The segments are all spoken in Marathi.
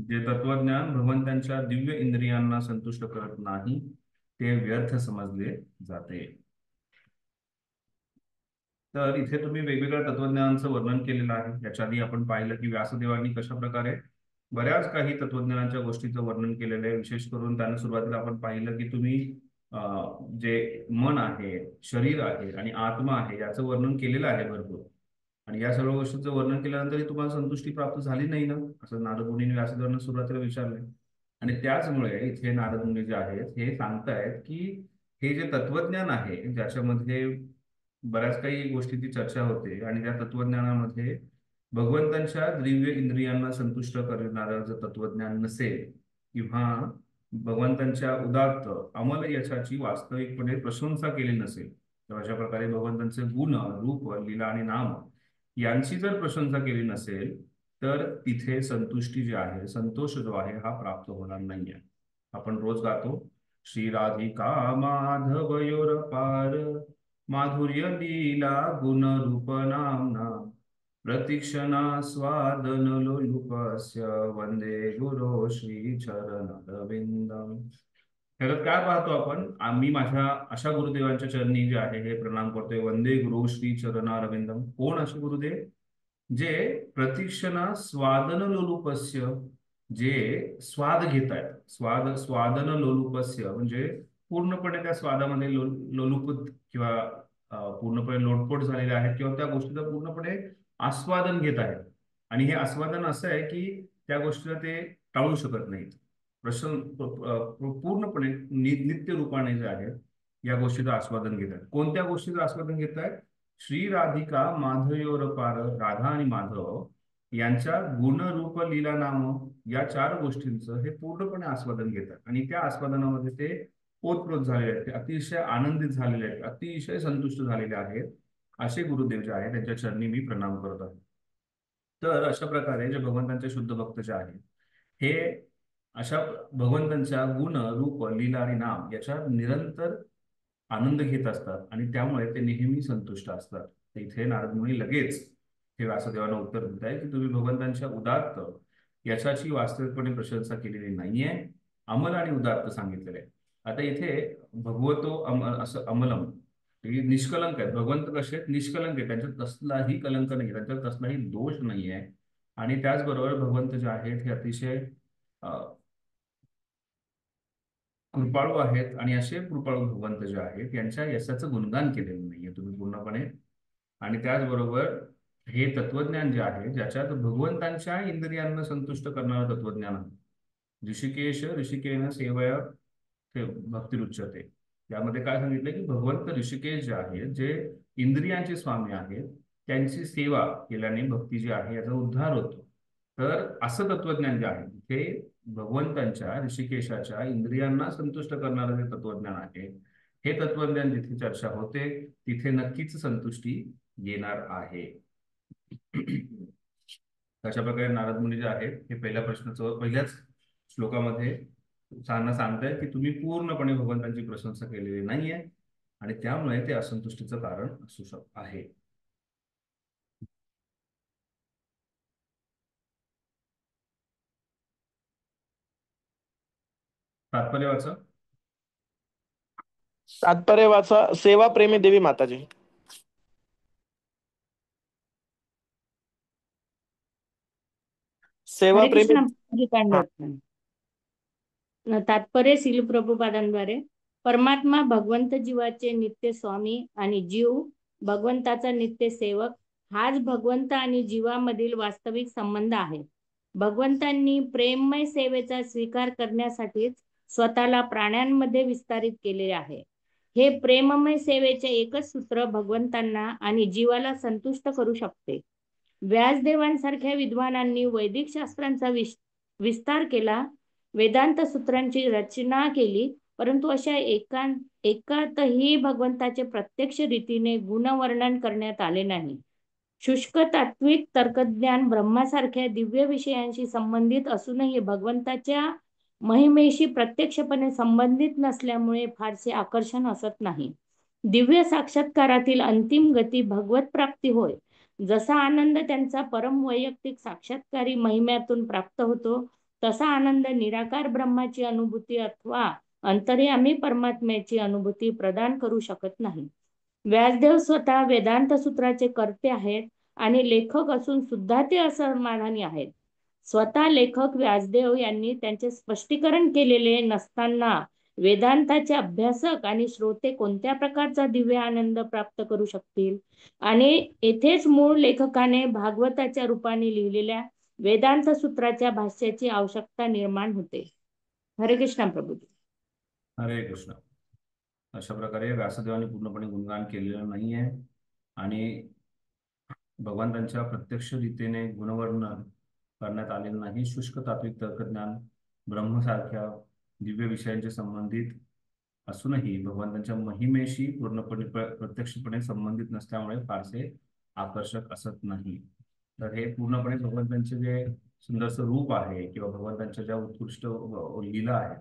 जे तत्वज्ञान भगवंतांच्या दिव्य इंद्रियांना संतुष्ट करत नाही ते व्यर्थ समजले जाते. तर इथे तुम्ही वेगवेगळ्या तत्वज्ञानांचं वर्णन केलेलं आहे. याच्या आधी आपण पाहिलं की व्यासदेवांनी कशा प्रकारे बऱ्याच काही तत्वज्ञानाच्या गोष्टीचं वर्णन केलेलं आहे. विशेष करून त्यानं सुरुवातीला आपण पाहिलं की तुम्ही जे मन आहे, शरीर आहे आणि आत्मा आहे याचं वर्णन केलेलं आहे भरपूर. आणि या सर्व गोष्टींचं वर्णन केल्यानंतरही तुम्हाला संतुष्टी प्राप्त झाली नाही ना, असं नारद मुनीने व्यासदेवांना सुरुवातीला विचारलंय. आणि त्याचमुळे इथे नारद मुनी जे आहेत हे सांगतायत की हे जे तत्वज्ञान आहे ज्याच्यामध्ये बऱ्याच काही गोष्टींची चर्चा होते आणि त्या तत्वज्ञानामध्ये भगवंतांच्या दिव्य इंद्रियांना संतुष्ट करणारं जर तत्वज्ञान नसेल किंवा भगवंतांच्या उदात्त अमल यशाची वास्तविकपणे प्रशंसा केली नसेल, तर अशा प्रकारे भगवंतांचे गुण, रूप, लीला आणि नाम यांची जर प्रशंसा केली नसेल तर तिथे संतुष्टी जी आहे, संतोष जो आहे हा प्राप्त होणार नाहीये. आपण रोज गातो, श्री राधिका माधवयोर पार, माधुर्य लीला गुण रूप नामना, प्रतीक्षणा स्वादन लोलुपस्य, वंदे गुरो श्री चरण अरविंदम. ह्याच्यात काय पाहतो आपण, आम्ही माझ्या अशा गुरुदेवांच्या चरणी जे आहे हे प्रणाम करतोय. वंदे गुरु श्री चरण अरविंदम. कोण असे गुरुदेव? जे प्रतीक्षणा स्वादन लोलुपस्य, जे स्वाद घेत आहेत. स्वादन लोलुपस्य म्हणजे पूर्णपणे त्या स्वादामध्ये लोलुप किंवा पूर्णपणे लोटपोट झालेले आहेत किंवा त्या गोष्टीचं पूर्णपणे आस्वादन घेत आहेत. आणि हे आस्वादन असं आहे की त्या गोष्टीला ते टाळू शकत नाहीत. पूर्णपणे नित्य रूपाने जे आहेत या गोष्टीचं आस्वादन घेत आहेत. कोणत्या गोष्टीचं आस्वादन घेत आहेत? श्री राधिका माधयोर पार, राधा आणि माधव यांच्या गुण रूप लीला नाम या चार गोष्टींचं हे पूर्णपणे आस्वादन घेतात. आणि त्या आस्वादनामध्ये ते ओतप्रोत झालेले आहेत, ते अतिशय आनंदित झालेले आहेत, अतिशय संतुष्ट झालेले आहेत. असे गुरुदेव जे आहेत त्यांच्या चरणी मी प्रणाम करत आहे. तर अशा प्रकारे जे भगवंतांचे शुद्ध भक्त जे आहेत हे अशा भगवंतांच्या गुण, रूप, लीला आणि नाम याच्या निरंतर आनंद घेत असतात आणि त्यामुळे ते नेहमी संतुष्ट असतात. तर इथे नारद मुनी लगेच हे व्यासदेवांना उत्तर देत आहे की तुम्ही भगवंतांच्या उदात्त यशाची वास्तविकपणे प्रशंसा केलेली नाहीये, अमल आणि उदात्त सांगितलेले आहे. आता इथे भगवतो असं अमलम, हे निष्कलंक आहेत. भगवंत कसे आहेत? निष्कलंक आहेत. त्यांच्यात कसलाही कलंक नाही, त्यांच्यात कसलाही दोष नाही आहे. आणि त्याचबरोबर भगवंत जे आहेत हे अतिशय कृपाळू आहेत. आणि असे कृपाळू भगवंत जे आहेत यांच्या यशाचं गुणगान केलेलं नाहीये तुम्ही पूर्णपणे. आणि त्याचबरोबर हे तत्वज्ञान जे आहे ज्याच्यात भगवंतांच्या इंद्रियांना संतुष्ट करणारं तत्वज्ञान आहे. ऋषिकेश ऋषिकेन सेवया ते भक्तिरुच्यते. त्यामध्ये काय सांगितलं की भगवंत ऋषिकेश जे आहेत, जे इंद्रियांचे स्वामी आहेत, त्यांची सेवा केल्याने भक्ती जी आहे याचा उद्धार होतो. तर असं तत्वज्ञान जे आहे ते भगवंतांच्या ऋषिकेशाच्या इंद्रियांना संतुष्ट करणारं जे तत्वज्ञान आहे, हे तत्वज्ञान जिथे चर्चा होते तिथे नक्कीच संतुष्टी येणार आहे. अशा प्रकारे नारद मुनी जे आहेत हे पहिल्याच श्लोकामध्ये सांगतायत की तुम्ही पूर्णपणे भगवंतांची प्रशंसा केलेली नाहीये आणि त्यामुळे ते असंतुष्टीचं कारण असू आहे. तात्पर्य वाचा. तात्पर्य वाचा. सेवा प्रेमी देवी माताजी. सेवा हरे प्रेमी. कृष्ण तात्पर्य श्रील प्रभुपादांद्वारे परमात्मा भगवंत जीवाचे नित्य स्वामी आणि जीव भगवंताचा नित्य सेवक हाच भगवंत आणि जीवामधील वास्तविक संबंध आहे. भगवंतांनी प्रेममय सेवेचा स्वीकार करण्यासाठीच स्वतःला प्राण्यांमध्ये विस्तारित केले आहे. हे प्रेममय सेवेचे एकच सूत्र भगवंतांना आणि जीवाला संतुष्ट करू शकते. व्यासदेवांसारख्या विद्वानांनी वैदिक शास्त्रांचा विस्तार केला, वेदांत सूत्रांची रचना केली, परंतु अशा एकातही भगवंताचे प्रत्यक्ष रीतीने गुणवर्णन करण्यात आले नाही. शुष्क तात्विक तर्कज्ञान ब्रह्मासारख्या दिव्य विषयांशी संबंधित असूनही भगवंताच्या महिमेशी प्रत्यक्षपणे संबंधित नसल्यामुळे फारसे आकर्षण असत नाही. दिव्य साक्षात्कारातील अंतिम गती भगवत प्राप्ती होय. जसा आनंद त्यांचा परम वैयक्तिक साक्षात्कारी महिम्यातून प्राप्त होतो, तसा आनंद निराकार ब्रह्माची अनुभूती अथवा अंतर्यामी परमात्म्याची अनुभूती प्रदान करू शकत नाही. व्यासदेव स्वतः वेदांत सूत्राचे कर्ते आहेत आणि लेखक असून सुद्धा ते असमाधानी आहेत. स्वतः लेखक व्यासदेव यांनी त्यांचे स्पष्टीकरण केलेले नसताना वेदांताचे अभ्यासक आणि श्रोते कोणत्या प्रकारचा दिव्य आनंद प्राप्त करू शकतील? आणि येथेच मूळ लेखकाने भागवताच्या रूपाने लिहिलेल्या वेदांत सूत्राच्या भाष्याची आवश्यकता निर्माण होते. हरे कृष्ण प्रभूजी. हरे कृष्ण. अशा प्रकारे व्यासदेवाने पूर्णपणे गुणगान केलेलं नाही आहे आणि भगवंतांच्या प्रत्यक्ष रीतीने गुणवर्णन करण्यात आलेलं नाही. शुष्क तात्विक तर्कज्ञान ब्रह्मसारख्या दिव्य विषयांचे संबंधित असूनही भगवंतांच्या महिमेशी पूर्णपणे प्रत्यक्षपणे संबंधित नसल्यामुळे फारसे आकर्षक असत नाही. तर हे पूर्णपणे भगवंतांचे जे सुंदरसं रूप आहे किंवा भगवंतांच्या ज्या उत्कृष्ट लीला आहे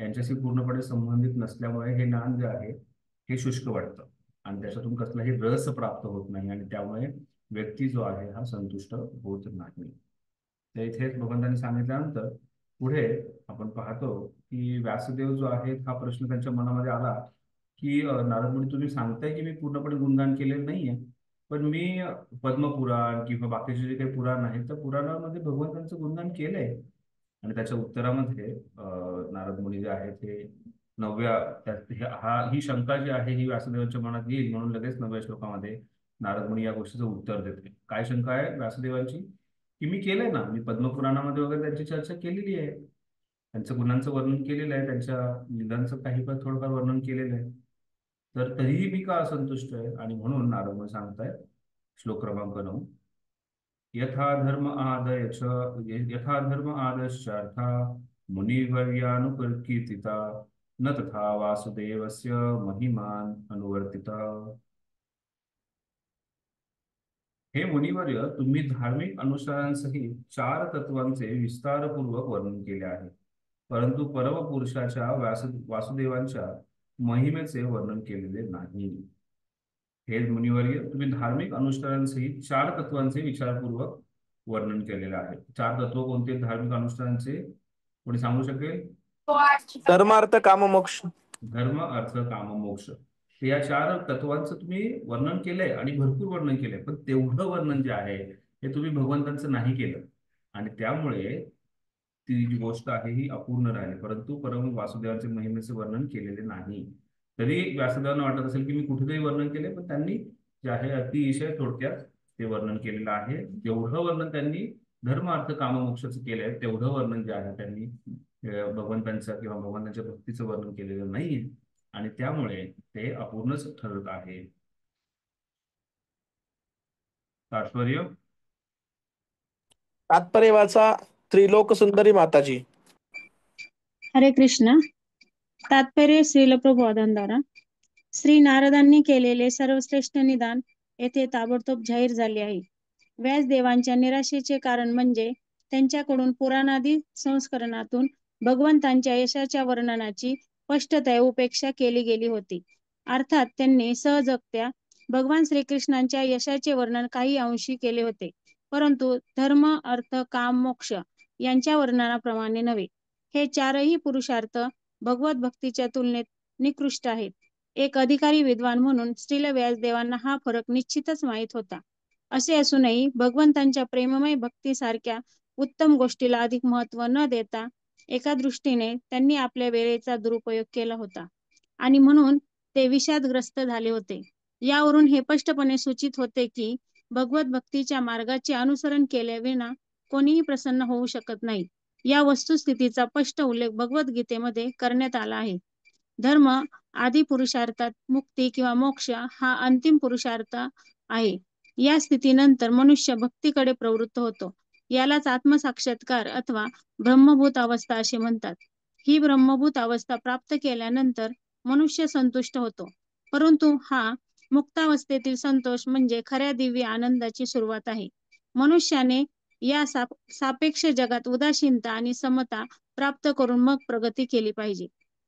यांच्याशी पूर्णपणे संबंधित नसल्यामुळे हे ज्ञान जे आहे हे शुष्क वाटतं आणि त्याच्यातून कसलाही रस प्राप्त होत नाही आणि त्यामुळे व्यक्ती जो आहे हा संतुष्ट होत नाही. तर इथेच भगवंतांनी सांगितल्यानंतर पुढे आपण पाहतो की व्यासदेव जो आहे हा प्रश्न त्यांच्या मनामध्ये आला की नारद मुनी, तुम्ही सांगताय की मी पूर्णपणे गुणगान केलेलं नाहीये, पण मी पद्मपुराण किंवा बाकीचे जे काही पुराण आहेत त्या पुराणामध्ये भगवंतांचं गुणगान केलंय. आणि त्याच्या उत्तरामध्ये नारद मुनी जे आहेत हे ही शंका जी आहे ही व्यासदेवांच्या मनात येईल म्हणून लगेच 9व्या श्लोकामध्ये नारद मुनी या गोष्टीचं उत्तर देते. काय शंका आहे व्यासदेवांची? की मी केलंय ना, मी पद्मपुराणामध्ये वगैरे त्यांची चर्चा केलेली आहे, त्यांच्या गुणांचं वर्णन केलेलं आहे, त्यांच्या लीलांचं काही पण थोडंफार वर्णन केलेलं आहे, तर तरीही मी का असंतुष्ट आहे? आणि म्हणून नारद मुनी सांगतायत श्लोक क्रमांक 9, यथा धर्म आदश्चार्था मुनिवर्यानुकीर्तिता न तथा वासुदेवस्य महिमान अनुवर्तिता. हे मुनिवर्य, तुम्ही धार्मिक अनुष्ठानांसहित 4 तत्वांचे विस्तारपूर्वक वर्णन केले आहे, परंतु परमपुरुषाच्या वासुदेवांच्या महिमेचे वर्णन केलेले नाही. हे मुनिवर्य, तुम्ही धार्मिक अनुष्ठानांसहित 4 तत्वांचे विचारपूर्वक वर्णन केलेले आहे. 4 तत्व कोणते धार्मिक अनुष्ठानांचे? कोणी सांगू शकेल? धर्म अर्थ काम मोक्ष. धर्म अर्थ काम मोक्ष. या 4 तत्वांचं तुम्ही वर्णन केलंय आणि भरपूर वर्णन केलंय, पण तेवढं वर्णन जे आहे हे तुम्ही भगवंतांचं नाही केलं आणि त्यामुळे ती जी गोष्ट आहे ही अपूर्ण राहिली, परंतु परम वासुदेवांचे महिमेचे वर्णन केलेले नाही. तरी व्यासदेवांना वाटत असेल की मी कुठेतरी वर्णन केले, पण त्यांनी जे आहे अतिशय थोडक्यात ते वर्णन केलेलं आहे. जेवढं वर्णन त्यांनी धर्म अर्थ काम मोक्षाचं केलंय तेवढं वर्णन जे आहे त्यांनी भगवंतांचं किंवा भगवंतांच्या भक्तीचं वर्णन केलेलं नाहीये आणि त्यामुळे ते अपूर्णच ठरत आहे. तात्पर्य वाचा त्रिलोक सुंदरी माताजी. हरे कृष्ण. तात्पर्य श्रील प्रभुपादांद्वारा श्री नारदांनी केलेले सर्वश्रेष्ठ निदान येथे ताबडतोब जाहीर झाले आहे. व्यासदेवांच्या निराशेचे कारण म्हणजे त्यांच्याकडून पुराणादी संस्करणातून भगवंतांच्या यशाच्या वर्णनाची स्पष्टतः उपेक्षा केली गेली होती. अर्थात त्यांनी सहजगत्या भगवान श्रीकृष्णांच्या यशाचे वर्णन काही अंशी केले होते, परंतु धर्म अर्थ काम मोक्ष यांच्या वर्णनाप्रमाणे नव्हे. हे 4ही पुरुषार्थ भगवत भक्तीच्या तुलनेत निकृष्ट आहेत. एक अधिकारी विद्वान म्हणून श्रील व्यासदेवांना हा फरक निश्चितच माहीत होता. असे असूनही भगवंतांच्या प्रेममय भक्तीसारख्या उत्तम गोष्टीला अधिक महत्त्व न देता एका दृष्टीने त्यांनी आपल्या वेळेचा दुरुपयोग केला होता आणि म्हणून ते विषादग्रस्त झाले होते. यावरून हे स्पष्टपणे सूचित होते की भगवत भक्तीच्या मार्गाचे अनुसरण केल्याविना कोणीही प्रसन्न होऊ शकत नाही. या वस्तुस्थितीचा स्पष्ट उल्लेख भगवद्गीतेमध्ये करण्यात आला आहे. धर्म आदी पुरुषार्थात मुक्ती किंवा मोक्ष हा अंतिम पुरुषार्थ आहे. या स्थितीनंतर मनुष्य भक्तीकडे प्रवृत्त होतो. यालाच आत्मसाक्षात्कार अथवा ब्रह्मभूत अवस्था असे म्हणतात. ही ब्रह्मभूत अवस्था प्राप्त केल्यानंतर मनुष्य संतुष्ट होतो, परंतु हा मुक्तावस्थेतील संतोष म्हणजे खऱ्या दिव्य आनंदाची सुरुवात आहे. मनुष्याने या सापेक्ष जगात उदासीनता आणि समता प्राप्त करून मग प्रगती केली पाहिजे.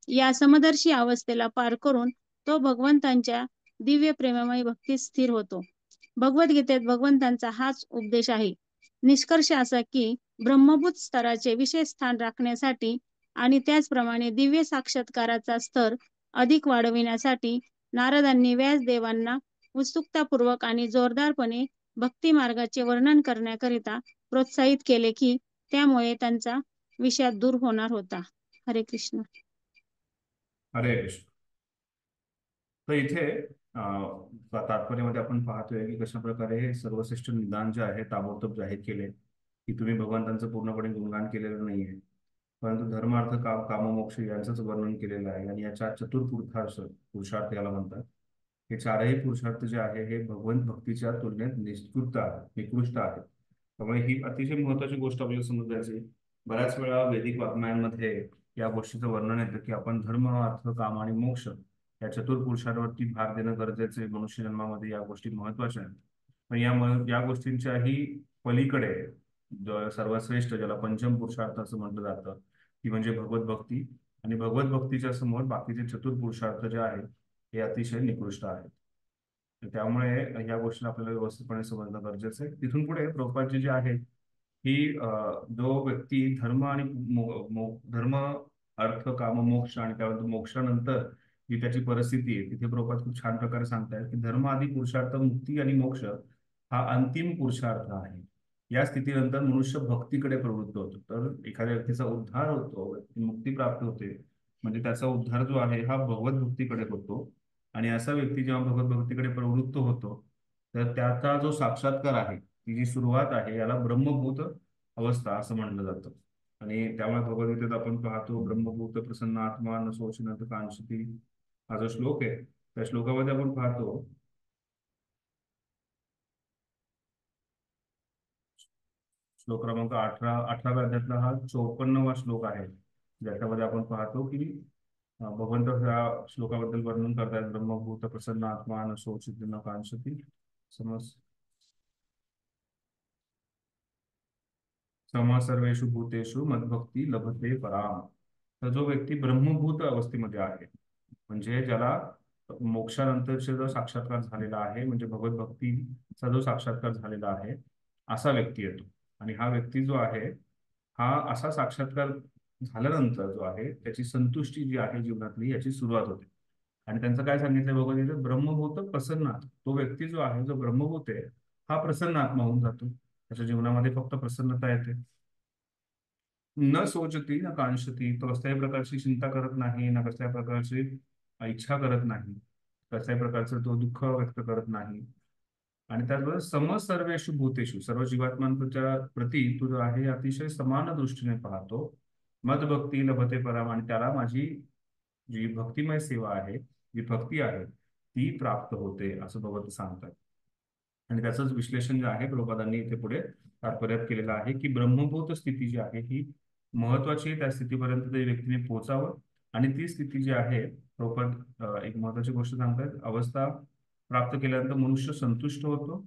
या समदर्शी अवस्थेला पार करून तो भगवंतांच्या दिव्य प्रेममय भक्तीत स्थिर होतो. भगवद्गीतेत भगवंतांचा हाच उपदेश आहे. निष्कर्ष असा की ब्रह्मभूत स्तराचे विशेष स्थान राखण्यासाठी आणि त्याचप्रमाणे दिव्य साक्षात्काराचा स्तर अधिक वाढविण्यासाठी नारदांनी व्यासदेवांना उत्सुकतापूर्वक आणि जोरदारपणे भक्ती मार्गाचे वर्णन करण्याकरिता प्रोत्साहित केले की त्यामुळे त्यांचा विषाद दूर होणार होता. हरे कृष्ण. हरे कृष्ण. तर इथे तात्पर्यामध्ये आपण पाहतोय की कशा प्रकारे हे सर्वश्रेष्ठ निदान जे आहे ताबडतोब जाहीर केले की तुम्ही भगवंतांचं पूर्णपणे गुणगान केलेलं नाहीये, परंतु धर्मार्थ काममोक्ष यांचंच वर्णन केलेलं आहे. आणि याच्या पुरुषार्थ याला म्हणतात. हे चारही पुरुषार्थ जे आहे हे भगवंत भक्तीच्या तुलनेत निकृष्ट आहेत. त्यामुळे ही अतिशय महत्वाची गोष्ट आपल्याला समजायची. बऱ्याच वेळा वैदिक वाङ्मयांमध्ये या गोष्टीचं वर्णन येतं की आपण धर्म, अर्थ, काम आणि मोक्ष या चतुर्पुरुषांवरती भार देणं गरजेचं आहे. मनुष्य जन्मामध्ये या गोष्टी महत्वाच्या आहेत. पण या गोष्टींच्याही पलीकडे सर्वश्रेष्ठ, ज्याला पंचम पुरुषार्थ असं म्हटलं जातं, ती म्हणजे भगवत भक्ती. आणि भगवत भक्तीच्या समोर बाकीचे चतुर्पुरुषार्थ जे आहेत हे अतिशय निकृष्ट आहेत. त्यामुळे या गोष्टी आपल्याला व्यवस्थितपणे समजणं गरजेचं आहे. तिथून पुढे प्रभुपादजी जे आहे ही जो व्यक्ती धर्म, अर्थ, काम, मोक्ष आणि त्यानंतर मोक्षानंतर जी त्याची परिस्थिती आहे तिथे प्रभुपाद खूप छान प्रकारे सांगतायत की धर्म आदी पुरुषार्थ, मुक्ती आणि मोक्ष हा अंतिम पुरुषार्थ आहे. या स्थितीनंतर मनुष्य भक्तीकडे प्रवृत्त होतो. तर एखाद्या व्यक्तीचा उद्धार होतो, मुक्ती प्राप्त होते, म्हणजे त्याचा उद्धार जो आहे हा भगवत भक्तीकडे होतो. आणि असा व्यक्ती जेव्हा भगवत भक्तीकडे प्रवृत्त होतो तर त्याचा जो साक्षात्कार आहे, ती जी सुरुवात आहे, याला ब्रह्मभूत अवस्था असं म्हटलं जातं. आणि त्यामुळे भगवद्गीतेत आपण पाहतो ब्रह्मभूत प्रसन्न आत्मा न शोचनत कांक्षती हा जो श्लोक आहे त्या श्लोकामध्ये आपण पाहतो श्लोक क्रमांक 18व्या अध्यायातला हा 54वा श्लोक आहे, ज्याच्यामध्ये आपण पाहतो की भगवंत ह्या श्लोकाबद्दल वर्णन करतायत. ब्रह्मभूत प्रसन्न आत्मा न शोचित न कांक्षती सम सर्वेषु भूतेषु मद्भक्ती लभते पराम. तर जो व्यक्ती ब्रह्मभूत अवस्थेमध्ये आहे, म्हणजे ज्याला मोक्षानंतरचा जो साक्षात्कार झालेला आहे, म्हणजे भगवत भक्तीचा जो साक्षात्कार झालेला आहे, असा व्यक्ती येतो. आणि हा व्यक्ती जो आहे हा असा साक्षात्कार झाल्यानंतर जो आहे त्याची संतुष्टी जी आहे जीवनातली याची सुरुवात होते. आणि त्यांचं काय सांगितलं भगवद्गीतेत, ब्रह्मभूत प्रसन्न. तो व्यक्ती जो आहे, जो ब्रह्मभूत आहे, हा प्रसन्न आत्मा होऊन जातो. त्याच्या जीवनामध्ये फक्त प्रसन्नता येते. न सोचती न कांक्षती, तो कसल्याही प्रकारची चिंता करत नाही, ना कसल्याही प्रकारची इच्छा करत नाही, कसल्याही प्रकारचं तो दुःख व्यक्त करत नाही. आणि त्याचबरोबर सम सर्वेषु भूतेषु, सर्व जीवात्मांच्या प्रती तो जो आहे अतिशय समान दृष्टीने पाहतो. मदभक्ती लभते पराम, आणि त्याला माझी जी भक्तिमय सेवा आहे, जी भक्ती आहे, ती प्राप्त होते असं भगवंत सांगतात. आणि त्याचंच विश्लेषण जे आहे प्रभुपादांनी इथे पुढे तात्पर्यात केलेलं आहे की ब्रह्मभूत स्थिती जी आहे ही महत्वाची आहे. त्या स्थितीपर्यंत त्या व्यक्तीने पोहोचावं. आणि ती स्थिती जी आहे प्रभुपाद एक महत्वाची गोष्ट सांगतात, अवस्था प्राप्त केल्यानंतर मनुष्य संतुष्ट होतो.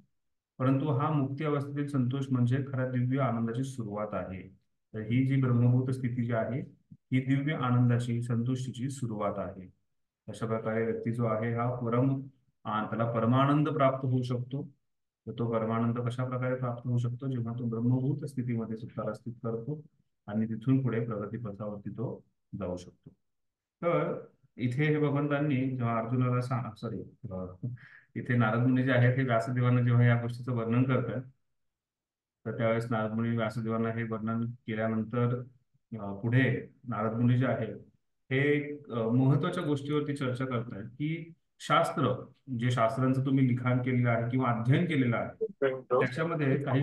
परंतु हा मुक्ती अवस्थेतील संतोष म्हणजे खऱ्या दिव्य आनंदाची सुरुवात आहे. तर ही जी ब्रह्मभूत स्थिती जी आहे ही दिव्य आनंदाची, संतुष्टीची सुरुवात आहे. अशा प्रकारे व्यक्ती जो आहे हा त्याला परमानंद प्राप्त होऊ शकतो. तर तो परमानंद कशा प्रकारे प्राप्त होऊ शकतो, जेव्हा तो ब्रह्मभूत स्थितीमध्ये स्वतःला स्थित करतो आणि तिथून पुढे प्रगती पथावरती तो जाऊ शकतो. तर इथे हे भगवंतांनी जेव्हा अर्जुनाला इथे नारद मुनी जे आहेत हे व्यासदेवांना जेव्हा या गोष्टीचं वर्णन करतात, तर त्यावेळेस नारद मुनी व्यासदेवांना हे वर्णन केल्यानंतर पुढे नारद मुनी जे आहेत हे महत्वाच्या गोष्टीवरती चर्चा करतात की जे शास्त्रांचं तुम्ही लिखाण केलेलं आहे किंवा अध्ययन केलेलं आहे त्याच्यामध्ये काही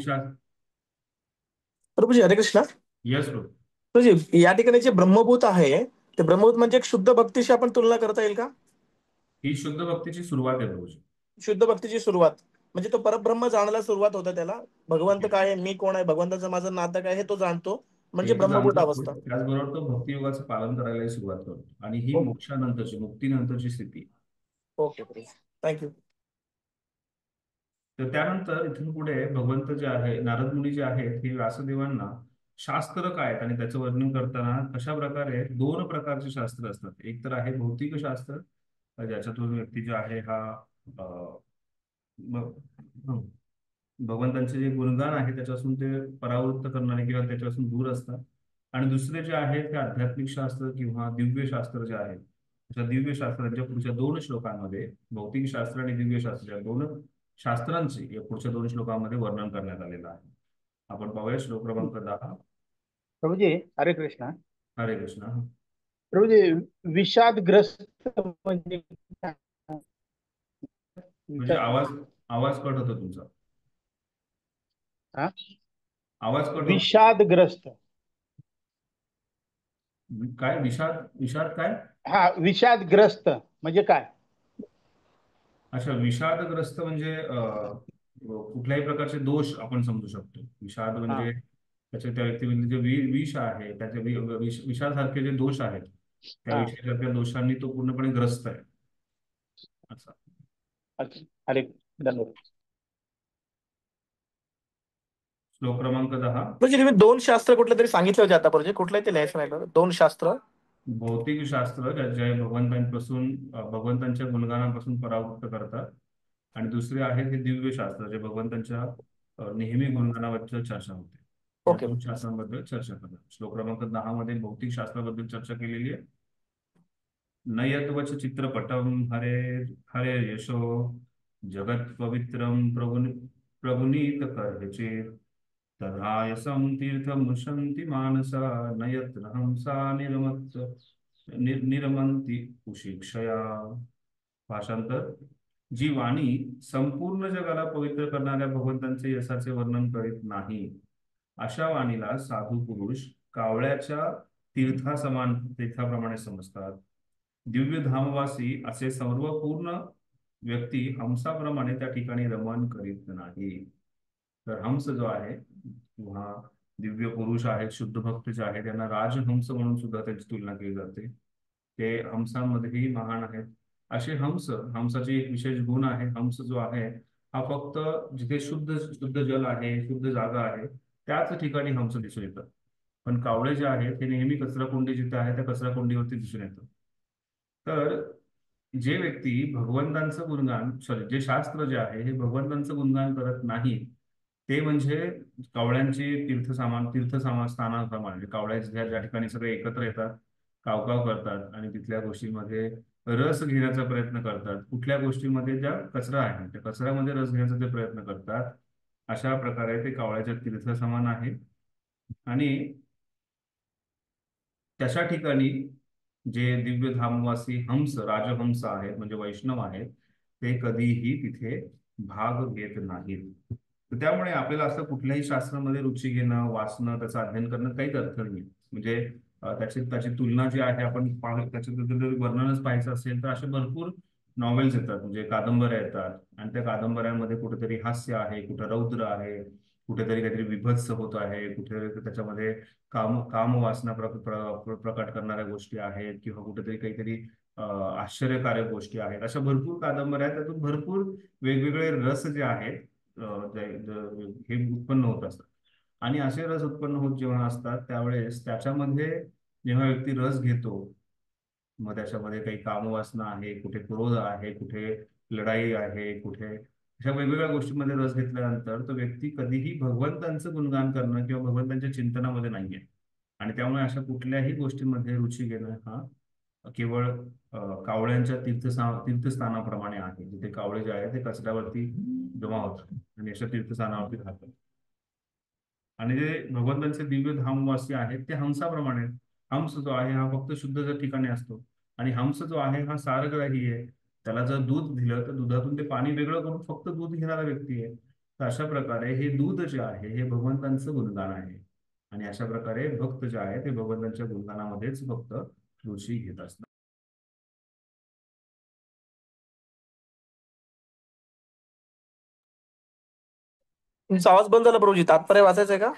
प्रभूजी हरे कृष्ण. यस प्रभूजी, या ठिकाणी जे ब्रह्मभूत आहे ते ब्रह्मभूत म्हणजे एक शुद्ध भक्तीशी आपण तुलना करता येईल का? ही शुद्ध भक्तीची सुरुवात आहे प्रभूजी. शुद्ध भक्तीची सुरुवात म्हणजे तो परब्रह्म जाणायला सुरुवात होते त्याला. भगवंत काय आहे, मी कोण आहे, भगवंताचं माझं नातं काय हे तो जाणतो, म्हणजे हे तो ब्रह्मभूत जाणतो. अवस्था. त्याचबरोबर तो भक्तियोगाचं पालन करायला सुरुवात करतो. आणि ही मोक्षानंतरची, मुक्तीनंतरची स्थिती. ओके प्रभू, थँक्यू. तर त्यानंतर इथून पुढे भगवंत जे आहे, नारद मुनी जे आहेत हे व्यासदेवांना शास्त्र काय आहेत आणि त्याचं वर्णन करताना कशा प्रकारे 2 प्रकारचे शास्त्र असतात. एक तर आहे भौतिक शास्त्र, ज्याच्यातून व्यक्ती जो आहे हा मग हं. भगवंतांचे जे गुणगान आहे त्याच्यापासून ते परावृत्त करणारे किंवा त्याच्यापासून दूर असतात. आणि दुसरे जे आहे ते आध्यात्मिक शास्त्र किंवा दिव्य शास्त्र जे आहे, अशा दिव्य शास्त्रांच्या पुढच्या 2 श्लोकांमध्ये भौतिक शास्त्र आणि दिव्य शास्त्र या 2 शास्त्रांचे या पुढच्या 2 श्लोकांमध्ये वर्णन करण्यात आलेलं आहे. आपण पाहूया श्लोक क्रमांक 10. प्रभुजी हरे कृष्णा. हरे कृष्ण. प्रभुजी विषादग्रस्त म्हणजे काय? म्हणजे आवाज आवाज कट होतो तुमचा. हा? आवाज कट होतो. विषादग्रस्त. काय विषाद विषाद काय? हा, विषादग्रस्त म्हणजे काय? अच्छा, विषादग्रस्त म्हणजे कुठल्याही प्रकारचे दोष आपण समजू शकतो. विषाद म्हणजे त्याच्या त्या व्यक्तीमध्ये जे विष आहे त्याचे विषासारखे जे दोष आहेत त्या हा. विषयासारख्या दोषांनी तो पूर्णपणे ग्रस्त आहे असं. अच्छा, हरे धन्यवाद. श्लोक क्रमांक 10. म्हणजे तुम्ही 2 शास्त्र कुठले तरी सांगितले होते आता म्हणजे कुठले ते लिहायचं नाही का? 2 शास्त्र. भौतिक शास्त्र जे भगवंतांपासून भगवंतांच्या गुणगानापासून परावृत्त करतात, आणि दुसरे आहेत हे दिव्य शास्त्र जे भगवंतांच्या नेहमी गुणगानाबद्दल चर्चा होते. या ओके. 2 शास्त्रांबद्दल चर्चा करतात. श्लोक क्रमांक 10 मध्ये भौतिक शास्त्राबद्दल चर्चा केलेली आहे. न यद्वच चित्रपटम हरे हरे यशो जगत पवित्रम प्रभुनीत कर्हचे तदायसं तीर्थमुशन्ति मानसा न यत्र हंसा निरमन्ति उशिक्षया. भाषांतर. जी वाणी संपूर्ण जगाला पवित्र करणाऱ्या भगवंतांचे यशाचे वर्णन करीत नाही अशा वाणीला साधू पुरुष कावळ्याच्या तीर्थाप्रमाणे समजतात. दिव्य धामवासी असे सर्व पूर्ण व्यक्ती हंसाप्रमाणे त्या ठिकाणी रमण करीत नाही. तर हंस जो आहे किंवा दिव्य पुरुष आहेत, शुद्ध भक्त जे आहेत, त्यांना राजहंस म्हणून सुद्धा त्याची तुलना केली जाते. ते हंसांमध्येही महान आहेत. असे हंसाचे एक विशेष गुण आहे. हंस जो आहे हा फक्त जिथे शुद्ध शुद्ध जल आहे, शुद्ध जागा आहे, त्याच ठिकाणी हंस दिसून येतात. पण कावळे जे आहेत हे नेहमी कचराकुंडी जिथे आहे त्या कचराकुंडीवरती दिसून येतात. तर जे व्यक्ती भगवंतांचं गुणगान जे शास्त्र जे आहे हे भगवंतांचं गुणगान करत नाही ते म्हणजे कावळ्यांचे स्थानाप्रमाणे कावळ्या ज्या ठिकाणी सगळे एकत्र येतात, कावकाव करतात आणि तिथल्या गोष्टींमध्ये रस घेण्याचा प्रयत्न करतात. कुठल्या गोष्टीमध्ये ज्या कचरा आहे त्या कचऱ्यामध्ये रस घेण्याचा ते प्रयत्न करतात, अशा प्रकारे ते कावळ्याच्या तीर्थसमान आहे. आणि तशा ठिकाणी जे दिव्य धामवासी राजहंस आहेत म्हणजे वैष्णव आहेत ते कधीही तिथे भाग घेत नाहीत. तर त्यामुळे आपल्याला असं कुठल्याही शास्त्रामध्ये रुची घेणं, वाचणं, त्याचं अध्ययन करणं काहीच अर्थ नाही. म्हणजे त्याची तुलना जी आहे आपण त्याच्याबद्दल वर्णनच पाहायचं असेल तर असे भरपूर नॉवेल्स येतात, म्हणजे कादंबऱ्या येतात, आणि त्या कादंबऱ्यांमध्ये कुठेतरी हास्य आहे, कुठे रौद्र आहे, कुठेतरी काहीतरी विभत्स होत आहे, कुठे त्याच्यामध्ये काम वासना प्रकट करणाऱ्या गोष्टी आहेत, किंवा कुठेतरी काहीतरी आश्चर्यकारक गोष्टी आहेत. अशा भरपूर कादंबऱ्या आहेत. त्यातून भरपूर वेगवेगळे रस जे आहेत हे उत्पन्न होत असतात. आणि असे रस उत्पन्न होत जेव्हा असतात त्यावेळेस त्याच्यामध्ये जेव्हा व्यक्ती रस घेतो, मग त्याच्यामध्ये काही कामवासना आहे, कुठे क्रोध आहे, कुठे लढाई आहे, कुठे अशा वेगवेगळ्या गोष्टींमध्ये रस घेतल्यानंतर तो व्यक्ती कधीही भगवंतांचं गुणगान करणं किंवा भगवंतांच्या चिंतनामध्ये नाहीये. आणि त्यामुळे अशा कुठल्याही गोष्टींमध्ये रुची घेणं हा केवळ कावळ्यांच्या तीर्थस्थानाप्रमाणे आहे, जिथे कावळे जे आहेत ते कचऱ्यावरती जमा होतात आणि अशा तीर्थस्थानावरती राहतात. आणि जे भगवंतांचे दिव्य धामवासी आहेत ते हंसाप्रमाणे. हंस जो आहे हा फक्त शुद्ध ठिकाणी असतो, आणि हंस जो आहे हा सारग्राही आहे. त्याला जर दूध दिलं तर दुधातून ते पाणी वेगळं करून फक्त दूध घेणारा व्यक्ती आहे. तर अशा प्रकारे हे दूध जे आहे हे भगवंतांचं गुणगान आहे. आणि अशा प्रकारे भक्त जे आहे ते भगवंतांच्या गुणगानामध्येच फक्त रुची घेत असतात. तुमचा आवाज बंद झाला प्रभूजी. तात्पर्य वाचायचंय का?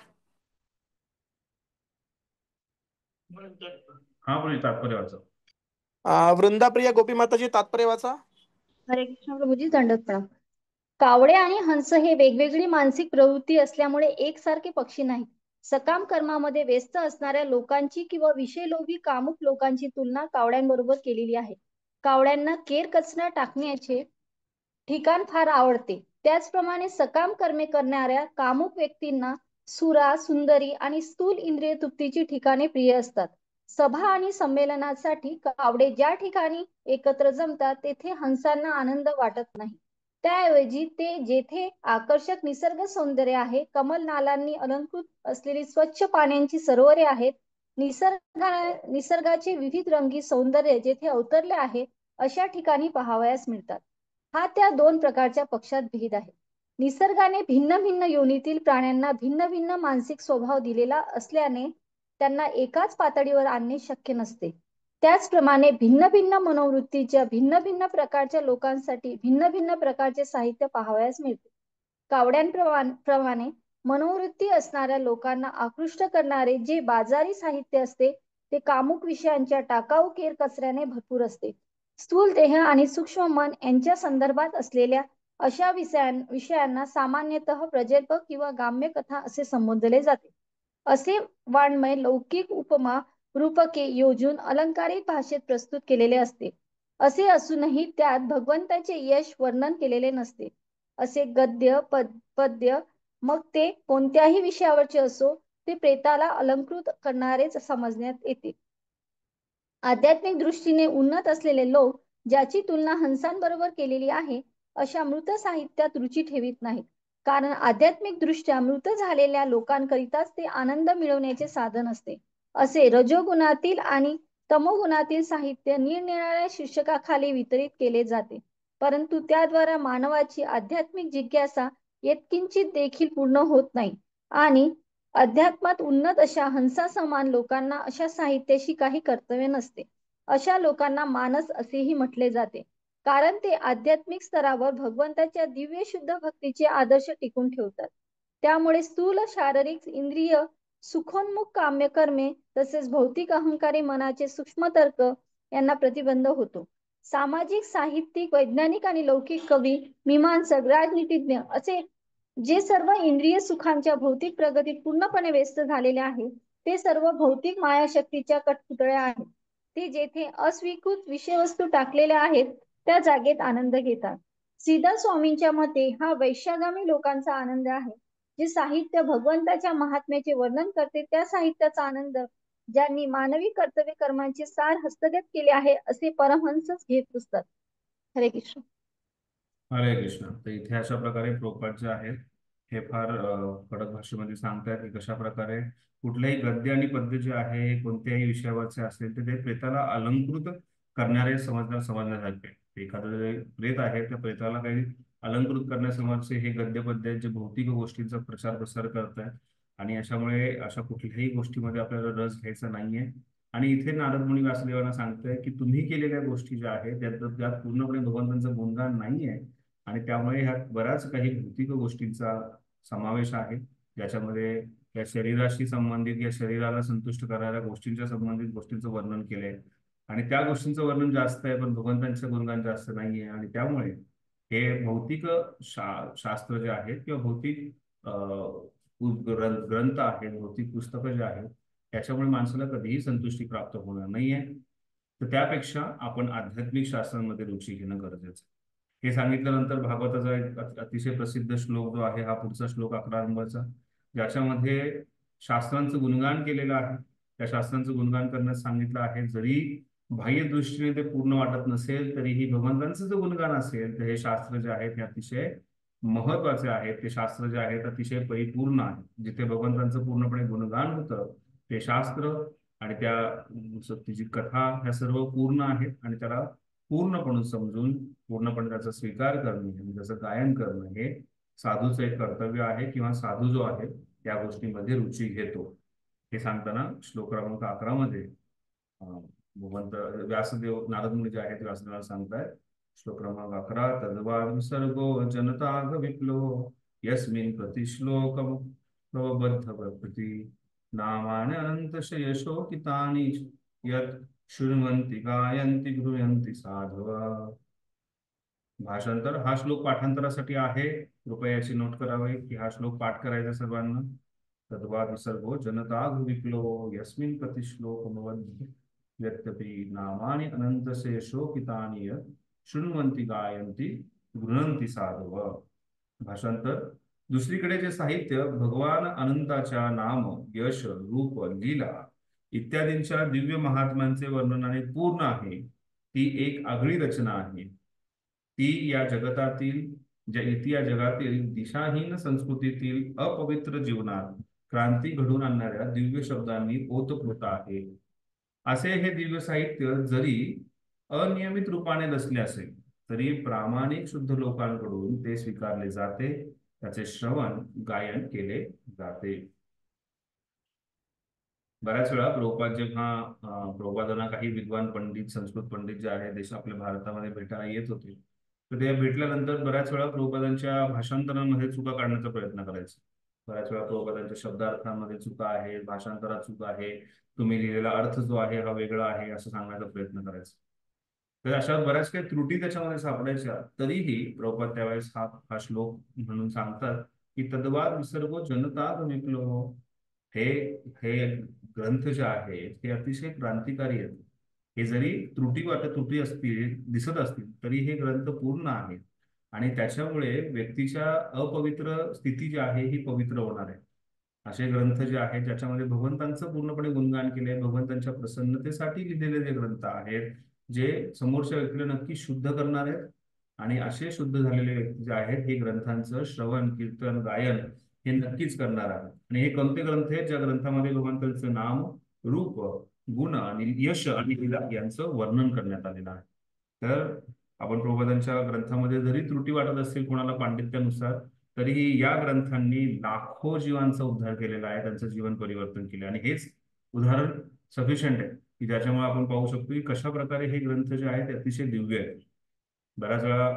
हा प्रभू, तात्पर्य वाचा. वृंदाप्रिया गोपी माताजी तात्पर्य वाचा. हरे कृष्ण प्रभूजी, दंडवत प्रणाम. कावळे आणि हंस हे वेगवेगळी मानसिक प्रवृत्ती असल्यामुळे एकसारखे पक्षी नाहीत. सकाम कर्मामध्ये व्यस्त असणाऱ्या लोकांची किंवा विषयलोभी कामुक लोकांची तुलना कावळ्यांबरोबर केलेली आहे. कावळ्यांना केर कचरा टाकण्याचे ठिकाण फार आवडते. त्याचप्रमाणे सकाम कर्मे करणाऱ्या कामुक व्यक्तींना सुरा, सुंदरी आणि स्थूल इंद्रिय तृप्तीची ठिकाणे प्रिय असतात. सभा आणि संमेलनासाठी कावडे ज्या ठिकाणी एकत्र जमतात तेथे हंसांना आनंद वाटत नाही. त्याऐवजी ते जेथे आकर्षक निसर्ग सौंदर्य आहे, कमल नालांनी अलंकृत असलेली स्वच्छ पाण्याची सरोवरे आहेत, निसर्गाचे विविध रंगी सौंदर्य जेथे अवतरले आहे, अशा ठिकाणी पाहावयास मिळतात. हा त्या दोन प्रकारच्या पक्षात भेद आहे. निसर्गाने भिन्न भिन्न योनीतील प्राण्यांना भिन्न भिन्न मानसिक स्वभाव दिलेला असल्याने त्यांना एकाच पातळीवर आणणे शक्य नसते. त्याचप्रमाणे भिन्न भिन्न मनोवृत्तीच्या भिन्न भिन्न प्रकारच्या लोकांसाठी भिन्न भिन्न प्रकारचे साहित्य पाहावयास मिळते. कावड्यांप्रमाणे मनोवृत्ती असणाऱ्या लोकांना आकृष्ट करणारे जे बाजारी साहित्य असते ते कामुक विषयांच्या टाकाऊ केर कचऱ्याने भरपूर असते. स्थूल देह आणि सूक्ष्म मन यांच्या संदर्भात असलेल्या अशा विषयांना सामान्यतः प्रजल्प किंवा गाम्य कथा असे संबोधले जाते. असे वाङ्मय लौकिक उपमा रूपके योजून अलंकारिक भाषेत प्रस्तुत केलेले असते. असे असूनही त्यात भगवंताचे यश वर्णन केलेले नसते. असे गद्य पद्य मग ते कोणत्याही विषयावरचे असो ते प्रेताला अलंकृत करणारेच समजण्यात येते. आध्यात्मिक दृष्टीने उन्नत असलेले लोक ज्याची तुलना हंसांबरोबर केलेली आहे अशा मृत साहित्यात रुची ठेवीत नाहीत. कारण आध्यात्मिक दृष्ट्या मृत झालेल्या लोकांकरिताच ते आनंद मिळवण्याचे साधन असते. असे रजोगुणातील आणि तमोगुणातील साहित्य निरनिराळ्या शीर्षकाखाली वितरित केले जाते, परंतु त्याद्वारा मानवाची आध्यात्मिक जिज्ञासा यत्किंचित देखील पूर्ण होत नाही आणि अध्यात्मात उन्नत अशा हंसासमान लोकांना अशा साहित्याशी काही कर्तव्य नसते. अशा लोकांना मानस असेही म्हटले जाते, कारण ते आध्यात्मिक स्तरावर भगवंताच्या दिव्य शुद्ध भक्तीचे आदर्श टिकून ठेवतात. त्यामुळे स्थूल शारीरिक इंद्रिय सुखोन्मुख काम्य कर्मे तसेच भौतिक अहंकारी मनाचे सूक्ष्म तर्क यांना प्रतिबंध होतो. सामाजिक, साहित्यिक, वैज्ञानिक आणि लौकिक कवी, मीमांसक, राजनीतिज्ञ असे जे सर्व इंद्रिय सुखांच्या भौतिक प्रगतीत पूर्णपणे व्यस्त झालेले आहे ते सर्व भौतिक मायाशक्तीच्या कठपुतळ्या आहेत. ते जेथे अस्वीकृत विषयवस्तू टाकलेल्या आहेत त्या जागेत आनंद घेतात. श्रीधर स्वामींच्या मते हा वैश्यागामी लोकांचा आनंद आहे. जे साहित्य भगवंताच्या महात्म्याचे वर्णन करते त्या साहित्याचा आनंद ज्यांनी मानवी कर्तव्य कर्मांचे सार हस्तगत केले आहे असे परमहंसच घेत असतात. हरे कृष्ण. हरे कृष्ण. तर इथे अशा प्रकारे प्रभुपाद जे आहेत हे फार कडक भाषेमध्ये सांगतायत की कशा प्रकारे कुठल्याही गद्य आणि पद्य जे आहे कोणत्याही विषयावरचे असेल तर ते प्रेताला अलंकृत करणारे समजण्यासारखे. एखादं जे प्रेत आहे त्या प्रेताला काही अलंकृत करण्यासमोरचे हे गद्य पद्य जे भौतिक गोष्टींचा प्रचार प्रसार करतायत आणि अशामुळे अशा कुठल्याही गोष्टीमध्ये आपल्याला रस घ्यायचा नाहीये. आणि इथे नारद मुनी व्यासदेवांना सांगताय की तुम्ही केलेल्या गोष्टी ज्या आहेत त्यात पूर्णपणे भगवंतांचं गुणगान नाहीये आणि त्यामुळे ह्यात बऱ्याच काही भौतिक गोष्टींचा समावेश आहे, ज्याच्यामध्ये या शरीराशी संबंधित या शरीराला संतुष्ट करणाऱ्या गोष्टींच्या संबंधित गोष्टींचं वर्णन केलंय आणि त्या गोष्टींचं वर्णन जास्त आहे पण भगवंतांचं गुणगान जास्त नाहीये. आणि त्यामुळे हे भौतिक शास्त्र जे आहेत किंवा भौतिक ग्रंथ आहेत, भौतिक पुस्तकं जे आहेत त्याच्यामुळे माणसाला कधीही संतुष्टी प्राप्त होणार नाहीये. तर त्यापेक्षा आपण आध्यात्मिक शास्त्रांमध्ये रुची घेणं गरजेचं. हे सांगितल्यानंतर भागवताचा एक अतिशय प्रसिद्ध श्लोक जो आहे हा पुढचा श्लोक 11 नंबरचा, ज्याच्यामध्ये शास्त्रांचं गुणगान केलेलं आहे. त्या शास्त्रांचं गुणगान करण्यास सांगितलं आहे. जरी बाह्य दृष्टीने ते पूर्ण वाटत नसेल तरीही भगवंतांचं जर गुणगान असेल तर हे शास्त्र जे आहेत ते अतिशय महत्वाचे आहेत. ते शास्त्र जे आहेत अतिशय परिपूर्ण आहे. जिथे भगवंतांचं पूर्णपणे गुणगान होतं ते शास्त्र आणि त्या तिची कथा ह्या सर्व पूर्ण आहेत आणि त्याला पूर्णपणे समजून पूर्णपणे त्याचा स्वीकार करणे आणि त्याचं गायन करणं हे साधूचं एक कर्तव्य आहे किंवा साधू जो आहे त्या गोष्टीमध्ये रुची घेतो. हे सांगताना श्लोक क्रमांक 11 मध्ये भगवंत व्यासदेव नारद मुनी जे आहेत व्यासदेवाला सांगतायत. श्लोक क्रमांक 11 तद्वाद विसर्गो जनताग विप्लो यस्मिन् प्रतिश्लोकम प्रबद्ध प्रकृती नामाने अनंतश यशोकितानि यत् शृण्वन्ति गायन्ति गृह्यन्ति साधवा. भाषांतर हा श्लोक पाठांतरासाठी आहे, कृपया याची नोट करावे की हा श्लोक पाठ करायचा सर्वांना. तद्वाद विसर्गो जनताग विप्लो यस्मिन् प्रतिश्लोकमवद्ध यत्तपि नामानि अनंतश यशोकितानि यत् शृण्वन्ति गायन्ति गृणंती साधव. भाषांतर. दुसरीकडे जे साहित्य भगवान अनंताच्या नाम, यश, रूप, लीला इत्यादींच्या दिव्य महात्म्यांचे वर्णनाने पूर्ण आहे, ती एक आगळी रचना आहे. ती या जगातील दिशाहीन संस्कृतीतील अपवित्र जीवनात क्रांती घडवून आणणाऱ्या दिव्य शब्दांनी ओतप्रोत आहे. असे हे दिव्य साहित्य जरी अनियमित रूपाने नसले असेल तरी प्रामाणिक शुद्ध लोकांकडून ते स्वीकारले जाते, त्याचे श्रवण गायन केले जाते. बऱ्याच वेळा प्रभुपाद जेव्हा प्रभुपादांना काही विद्वान पंडित, संस्कृत पंडित जे आहे देश आपल्या भारतामध्ये भेटायला येत होते, तर ते भेटल्यानंतर बऱ्याच वेळा प्रभुपादांच्या भाषांतरांमध्ये चुका काढण्याचा प्रयत्न करायचे. बऱ्याच वेळा प्रभुपादांच्या शब्दार्थांमध्ये चुका आहे, भाषांतरात चुका आहे, तुम्ही लिहिलेला अर्थ जो आहे हा वेगळा आहे असं सांगण्याचा प्रयत्न करायचा. तर अशा बऱ्याच काही त्रुटी त्याच्यामध्ये सापडायच्या. तरीही प्रभुपाद त्यावेळेस हा श्लोक म्हणून सांगतात की तद्वाद विसर्गो जनता विप्लव. हे हे ग्रंथ जे आहेत हे अतिशय क्रांतिकारी आहेत. हे जरी त्रुटी असतील, दिसत असतील, तरी हे ग्रंथ पूर्ण आहेत आणि त्याच्यामुळे व्यक्तीच्या अपवित्र स्थिती जी आहे ही पवित्र होणार आहे. असे ग्रंथ जे आहेत ज्याच्यामध्ये भगवंतांचं पूर्णपणे गुणगान केले, भगवंतांच्या प्रसन्नतेसाठी लिहिलेले जे ग्रंथ आहेत, जे समोरच्या व्यक्तीला नक्की शुद्ध करणार आहेत. आणि असे शुद्ध झालेले व्यक्ती जे आहेत हे ग्रंथांचं श्रवण, कीर्तन, गायन हे नक्कीच करणार आहेत. आणि हे कोणते ग्रंथ आहेत ज्या ग्रंथामध्ये भगवंतांचं नाम, रूप, गुण आणि यश आणि लीला यांचं वर्णन करण्यात आलेलं आहे. तर आपण प्रभुपादांच्या ग्रंथामध्ये जरी त्रुटी वाटत असेल कोणाला पांडित्यानुसार, तरीही या ग्रंथांनी लाखो जीवांचा उद्धार केलेला आहे, त्यांचं जीवन परिवर्तन केले. आणि हेच उदाहरण सफिशियंट आहे की ज्याच्यामुळे आपण पाहू शकतो की कशा प्रकारे हे ग्रंथ जे आहेत ते अतिशय दिव्य आहेत. बऱ्याच वेळा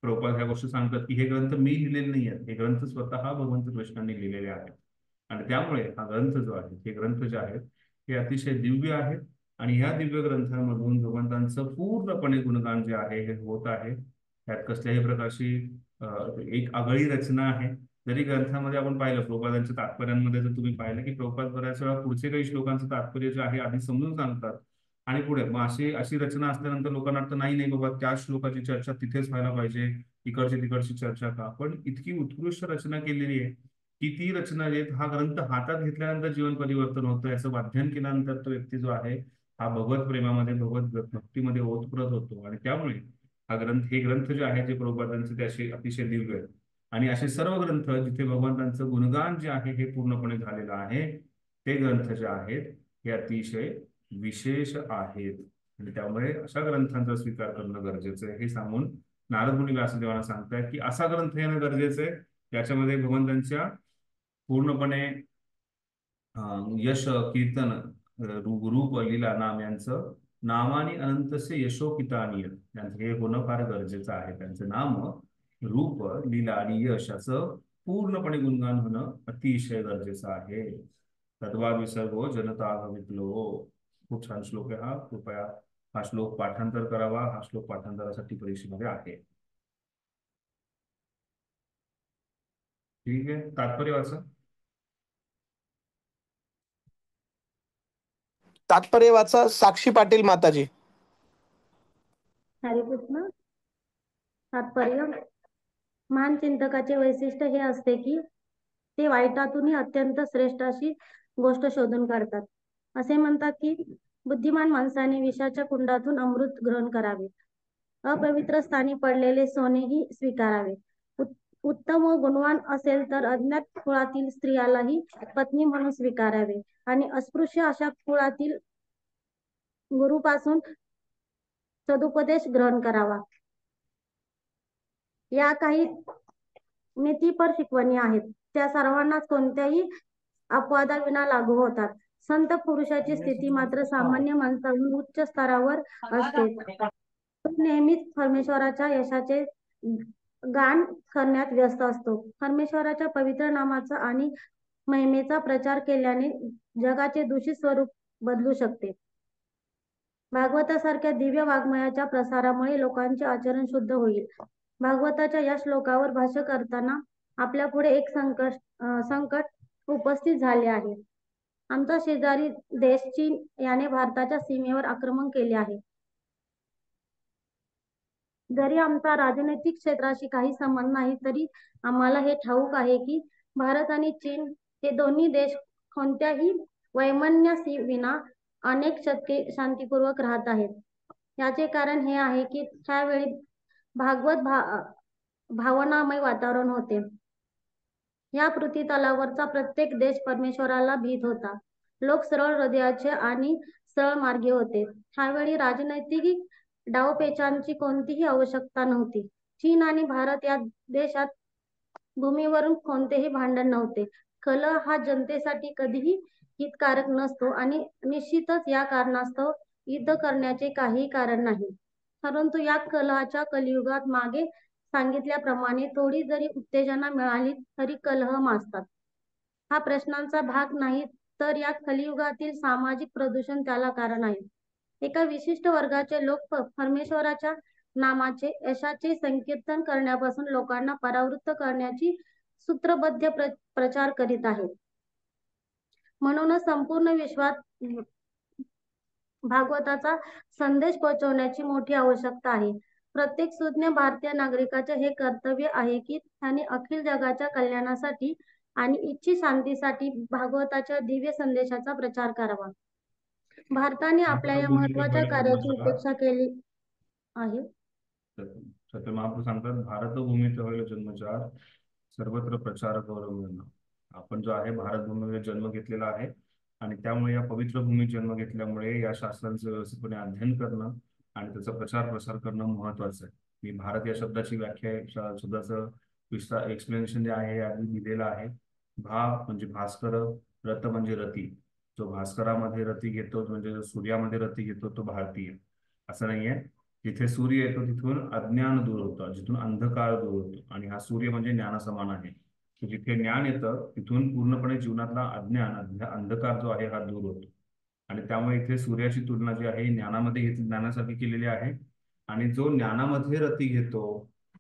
प्रभुपाद ह्या गोष्टी सांगतात की हे ग्रंथ मी लिहिलेले नाही आहेत, हे ग्रंथ स्वतः भगवंत कृष्णांनी लिहिलेले आहेत. आणि त्यामुळे हा ग्रंथ जो आहे, हे ग्रंथ जे आहेत हे अतिशय दिव्य आहेत. आणि ह्या दिव्य ग्रंथांमधून भगवंतांचं पूर्णपणे गुणगान जे आहे हे होत आहे. त्यात कसल्याही प्रकारची एक आगळी रचना आहे. जरी ग्रंथामध्ये आपण पाहिलं प्रभुपादांच्या तात्पर्यांमध्ये जर तुम्ही पाहिलं की प्रभुपाद बऱ्याच वेळा पुढचे काही श्लोकांचं तात्पर्य जे आहे आधी समजून सांगतात आणि पुढे मग अशी रचना असल्यानंतर लोकांना वाटतं नाही नाही बाबा त्या श्लोकाची चर्चा तिथेच व्हायला पाहिजे, इकडची तिकडची चर्चा का. पण इतकी उत्कृष्ट रचना केलेली आहे की ती रचना जे हा ग्रंथ हातात घेतल्यानंतर जीवन परिवर्तन होतं, याचं वाध्यन केल्यानंतर तो व्यक्ती जो आहे हा भगवत प्रेमामध्ये, भगवत भक्तीमध्ये ओतप्रत होतो. आणि त्यामुळे हे ग्रंथ जे आहे जे प्रभुपादांचे ते असे अतिशय दिव्य आहेत. आणि असे सर्व ग्रंथ जिथे भगवंतांचं गुणगान जे आहे हे पूर्णपणे झालेलं आहे, ते ग्रंथ जे आहेत हे अतिशय विशेष आहेत. आणि त्यामुळे अशा ग्रंथांचा स्वीकार करणं गरजेचं आहे हे सांगून नारद मुनी व्यासदेवांना सांगतायत की असा ग्रंथ येणं गरजेचं आहे ज्याच्यामध्ये भगवंतांच्या पूर्णपणे यश, कीर्तन, रूप, लीला, नाम यांचं नामानी अनंतस्य यशोकितानीय हे होणं फार गरजेचं आहे. त्यांचं नाम, रूप, लीला आणि यश याचं पूर्णपणे गुणगान होणं अतिशय गरजेचं आहे. तद्वाद विसर्गो जनता विप्लवो. खूप छान श्लोक आहे हा. कृपया हा श्लोक पाठांतर करावा. हा श्लोक पाठांतरासाठी परीक्षेमध्ये आहे. ठीक आहे, तात्पर्य वाचा. तात्पर्य वाचा साक्षी पाटील माताजी. हरे कृष्ण. तात्पर्य. महान चिंतकाचे वैशिष्ट्य हे असते की ते वाईटातूनही अत्यंत श्रेष्ठ अशी गोष्ट शोधून काढतात. असे म्हणतात की बुद्धिमान माणसाने विषाच्या कुंडातून अमृत ग्रहण करावे, अपवित्र स्थानी पडलेले सोनेही स्वीकारावे, उत्तम व गुणवान असेल तर अज्ञात कुळातील स्त्रियालाही पत्नी म्हणून स्वीकारावे आणि अस्पृश्य अशा कुळातील गुरुपासून सदुपदेश ग्रहण करावा. या काही नीतीपर शिकवणी आहेत, त्या सर्वांनाच कोणत्याही अपवादाविना लागू होतात. संत पुरुषाची स्थिती मात्र सामान्य माणसाहून उच्च स्तरावर असते. तो नेहमीच परमेश्वराच्या यशाचे गान करण्यात व्यस्त असतो. परमेश्वराच्या पवित्र नामाचा आणि महिमेचा प्रचार केल्याने जगाचे दूषित स्वरूप बदलू शकते. भागवतासारख्या दिव्य वाङ्मयाच्या प्रसारामुळे लोकांचे आचरण शुद्ध होईल. भागवताच्या या श्लोकावर भाष्य करताना आपल्या पुढे एक संकट उपस्थित झाले आहे. आमचा शेजारी देश चीन याने भारताच्या सीमेवर आक्रमण केले आहे. जरी आमचा राजनैतिक क्षेत्राशी काही संबंध नाही तरी आम्हाला हे ठाऊक आहे की भारत आणि चीन हे दोन्ही देश कोणत्याही वैमनस्याविना अनेक शतके शांतीपूर्वक राहत आहेत. याचे कारण हे आहे की त्यावेळी भावनामय वातावरण होते. या पृथ्वीतलावरचा प्रत्येक देश परमेश्वराला भीत होता. लोक सरळ हृदयाचे आणि सरळ मार्गी होते. त्यावेळी राजनैतिक डावपेचांची कोणतीही आवश्यकता नव्हती. चीन आणि भारत या देशात भूमीवरून कोणतेही भांडण नव्हते. कलह हा जनतेसाठी कधीही हितकारक नसतो आणि निश्चितच या कारणास्तव युद्ध करण्याचे काही कारण नाही. परंतु या कलहाच्या कलियुगात मागे सांगितल्याप्रमाणे थोडी जरी उत्तेजना मिळाली तरी कलह माजतात. हा प्रश्नांचा भाग नाही तर या कलियुगातील सामाजिक प्रदूषण त्याला कारण आहे. एका विशिष्ट वर्गाचे लोक परमेश्वराच्या नामाचे यशाचे संकीर्तन करण्यापासून लोकांना परावृत्त करण्याची सूत्रबद्ध प्रचार करीत आहेत. म्हणूनच संपूर्ण विश्वात भागवताचा संदेश पोहोचवण्याची मोठी आवश्यकता आहे. प्रत्येक सुज्ञ भारतीय नागरिकाचे हे कर्तव्य आहे की त्यांनी अखिल जगाच्या कल्याणासाठी आणि इच्छित शांतीसाठी भागवताच्या दिव्य संदेशाचा प्रचार करावा. भारताने आपल्या या महत्वाच्या कार्याची उपेक्षा केली आहे. सत्य महाप्रभू सांगतात, भारत भूमीत होईल जन्मचार, सर्वत्र प्रचार गौरव. आपण जो आहे भारत भूमीवर जन्म घेतलेला आहे आणि त्यामुळे या पवित्र भूमीत जन्म घेतल्यामुळे या शास्त्रांचं व्यवस्थितपणे अध्ययन करणं आणि त्याचा प्रचार प्रसार करणं महत्वाचं आहे. मी भारत या शब्दाची व्याख्या, शब्दाचं एक्सप्लेनेशन जे आहे आधी दिलेलं आहे. भा म्हणजे भास्कर, रथ म्हणजे रती. जो भास्करामध्ये रती घेतो म्हणजे सूर्यामध्ये रती घेतो तो भारतीय. असं नाहीये, जिथे सूर्य येतो तिथून अज्ञान दूर होतं, जिथून अंधकार दूर होतो. आणि हा सूर्य म्हणजे ज्ञानासमान आहे. जिथे ज्ञान येतं तिथून पूर्णपणे जीवनातला अज्ञान, अंधकार जो आहे हा दूर होतो. आणि त्यामुळे इथे सूर्याची तुलना जी आहे ज्ञानामध्ये ज्ञानासाठी केलेली आहे. आणि जो ज्ञानामध्ये रती घेतो,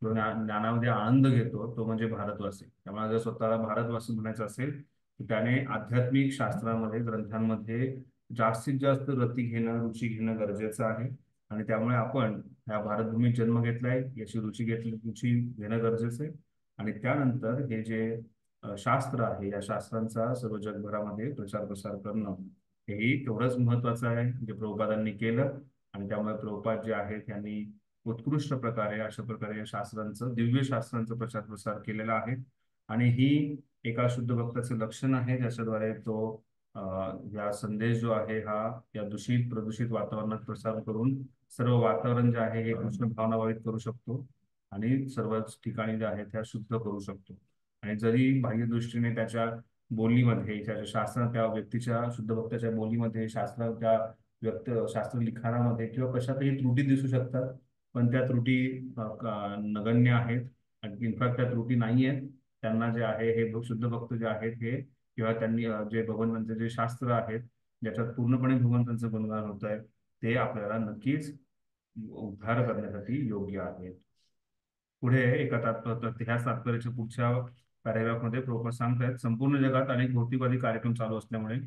जो ज्ञानामध्ये आनंद घेतो तो म्हणजे भारतवासी. त्यामुळे जर स्वतःला भारतवासी म्हणायचं असेल तर त्याने आध्यात्मिक शास्त्रामध्ये, ग्रंथांमध्ये जास्तीत जास्त रती घेणं, रुची घेणं गरजेचं आहे. आणि त्यामुळे आपण ह्या भारतभूमीत जन्म घेतलाय याची रुची घेणं गरजेचं आहे. आणि त्यानंतर हे जे शास्त्र आहे या शास्त्रांचा सर्व जगभरामध्ये प्रचार प्रसार करणं हेही तेवढंच महत्वाचं आहे जे प्रभुपादांनी केलं. आणि त्यामुळे प्रभुपाद जे आहेत त्यांनी उत्कृष्ट प्रकारे अशा प्रकारे या शास्त्रांचं, दिव्य शास्त्रांचा प्रचार प्रसार केलेला आहे. आणि ही एका शुद्ध भक्ताचं लक्षण आहे ज्याच्याद्वारे तो या संदेश जो आहे हा या दूषित प्रदूषित वातावरणात प्रसार करून सर्व वातावरण जे आहे हे कृष्ण भावनाभावित करू शकतो आणि सर्वच ठिकाणी जे आहे त्या शुद्ध करू शकतो. आणि जरी बाह्य दृष्टीने त्याच्या बोलीमध्ये, त्याच्या शास्त्र, त्या व्यक्तीच्या शुद्ध भक्ताच्या बोलीमध्ये, शास्त्र लिखाणामध्ये किंवा कशातही त्रुटी दिसू शकतात, पण त्या त्रुटी नगण्य आहेत. आणि इनफॅक्ट त्या त्रुटी नाही आहेत. त्यांना जे आहे हे शुद्ध भक्त जे आहेत हे, किंवा त्यांनी जे भगवंतांचे जे शास्त्र आहेत ज्याच्यात पूर्णपणे भगवंतांचं गुणगान होत आहे ते आपल्याला नक्कीच उद्धार करण्यासाठी योग्य आहेत. पुढे ह्या तात्पर्याच्या पुढच्या पॅरेग्राफमध्ये प्रभुपाद सांगतायत, संपूर्ण जगात अनेक भौतिकवादी कार्यक्रम चालू असल्यामुळे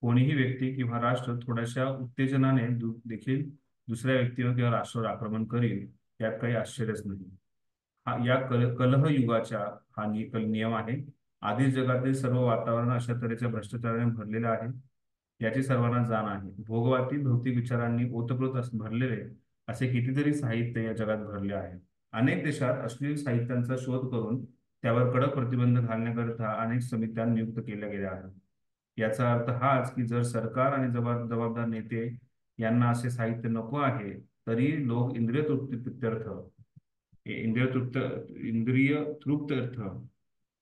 कोणीही व्यक्ती किंवा राष्ट्र थोड्याशा उत्तेजनाने देखील दुसऱ्या व्यक्तीवर किंवा राष्ट्रावर आक्रमण करील यात काही आश्चर्यच नाही. या कलह युगाचा हा नियम आहे. आधीच जगातील सर्व वातावरण अशा तऱ्हेच्या भ्रष्टाचाराने भरलेलं आहे याची सर्वांना जाण आहे. भोगवादी भौतिक विचारांनी ओतप्रोत भरलेले असे कितीतरी साहित्य या जगात भरले आहे. अनेक देशात अश्लील साहित्यांचा शोध करून त्यावर कडक प्रतिबंध घालण्याकरिता अनेक समित्या नियुक्त केल्या गेल्या आहेत. याचा अर्थ हाच की जर सरकार आणि जबाबदार नेते यांना असे साहित्य नको आहे तरी लोक इंद्रिय तृप्त्यर्थ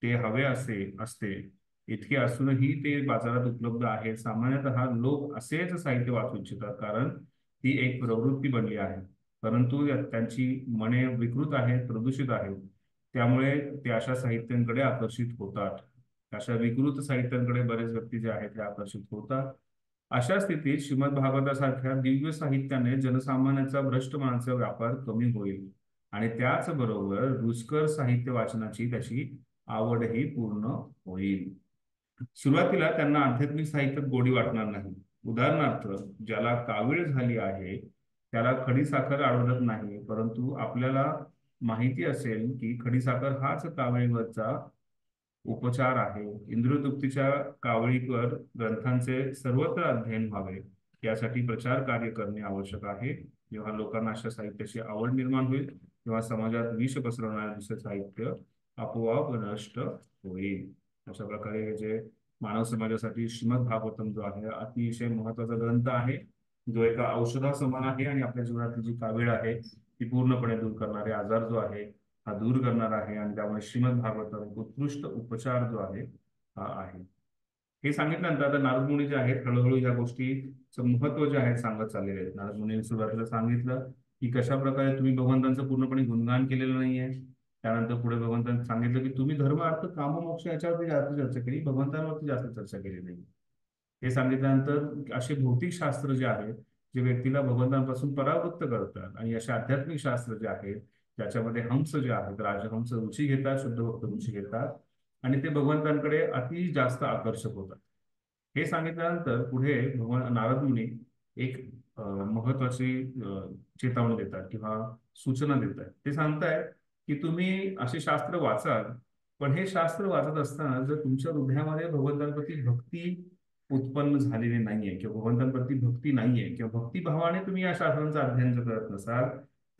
ते हवे असते इतके असूनही ते बाजारात उपलब्ध आहे. सामान्यतः लोक असेच साहित्य वाचू इच्छितात कारण ती एक प्रवृत्ती बनली आहे. परंतु त्यांची मने विकृत आहेत, प्रदूषित आहेत. त्यामुळे ते अशा साहित्यांकडे आकर्षित होतात. अशा विकृत साहित्यांकडे बरेच व्यक्ती जे आहेत ते आकर्षित होतात. अशा स्थितीत श्रीमद भागवतासारख्या दिव्य साहित्याने जनसामान्याचा भ्रष्टपणाचा व्यापार कमी होईल आणि त्याचबरोबर रुचकर साहित्य वाचनाची त्याची आवडही पूर्ण होईल. सुरुवातीला त्यांना आध्यात्मिक साहित्यात गोडी वाटणार नाही. उदाहरणार्थ ज्याला कावीळ झाली आहे त्याला खडीसाखर आवडत नाही, परंतु आपल्याला माहिती असेल की खडीसाखर हाच कावळीवरचा उपचार आहे. इंद्रतृप्तीच्या कावळीकर ग्रंथांचे सर्वत्र अध्ययन व्हावे यासाठी प्रचार कार्य करणे आवश्यक आहे. जेव्हा लोकांना अशा साहित्याची आवड निर्माण होईल तेव्हा समाजात विष पसरवणारे दुसरे साहित्य आपोआप नष्ट होईल. अशा प्रकारे हे जे मानव समाजासाठी श्रीमद भागवतम जो आहे अतिशय महत्वाचा ग्रंथ आहे, जो एका औषधासमान आहे आणि आपल्या जीवनातली जी कावीळ आहे ती पूर्णपणे दूर करणारे आजार जो आहे हा दूर करणार आहे. आणि त्यामुळे श्रीमद भागवतम एक उत्कृष्ट उपचार जो आहे हा आहे. हे सांगितल्यानंतर आता नारद मुनी जे आहेत हळूहळू या गोष्टीचं महत्व जे आहे सांगत चाललेले आहेत. नारद मुनींनी सुरुवातीला सांगितलं की कशा प्रकारे तुम्ही भगवंतांचं पूर्णपणे गुणगान केलेलं नाहीये. त्यानंतर पुढे भगवंतांनी सांगितलं की तुम्ही धर्म अर्थ काम मोक्ष याच्यावरती जास्त चर्चा केली, भगवंतांवरती जास्त चर्चा केली नाही. हे सांगितल्यानंतर असे भौतिक शास्त्र जे आहेत जे व्यक्तीला भगवंतांपासून परावृत्त करतात आणि असे आध्यात्मिक शास्त्र जे आहेत ज्याच्यामध्ये हंस जे आहेत राजहंस रुची घेतात, शुद्ध भक्त रुची घेतात आणि ते भगवंतांकडे अति जास्त आकर्षक होतात. हे सांगितल्यानंतर पुढे भगवान नारद मुनी एक महत्वाची चेतावणी देतात किंवा सूचना देतात. ते सांगतायत की तुम्ही असे शास्त्र वाचाल, पण हे शास्त्र वाचत असताना जर तुमच्या हृदयामध्ये भगवंतांप्रती भक्ती उत्पन्न झालेली नाहीये किंवा भगवंतांप्रती भक्ती नाहीये किंवा भक्तिभावाने तुम्ही या शास्त्रांचं अध्ययन जर करत नसाल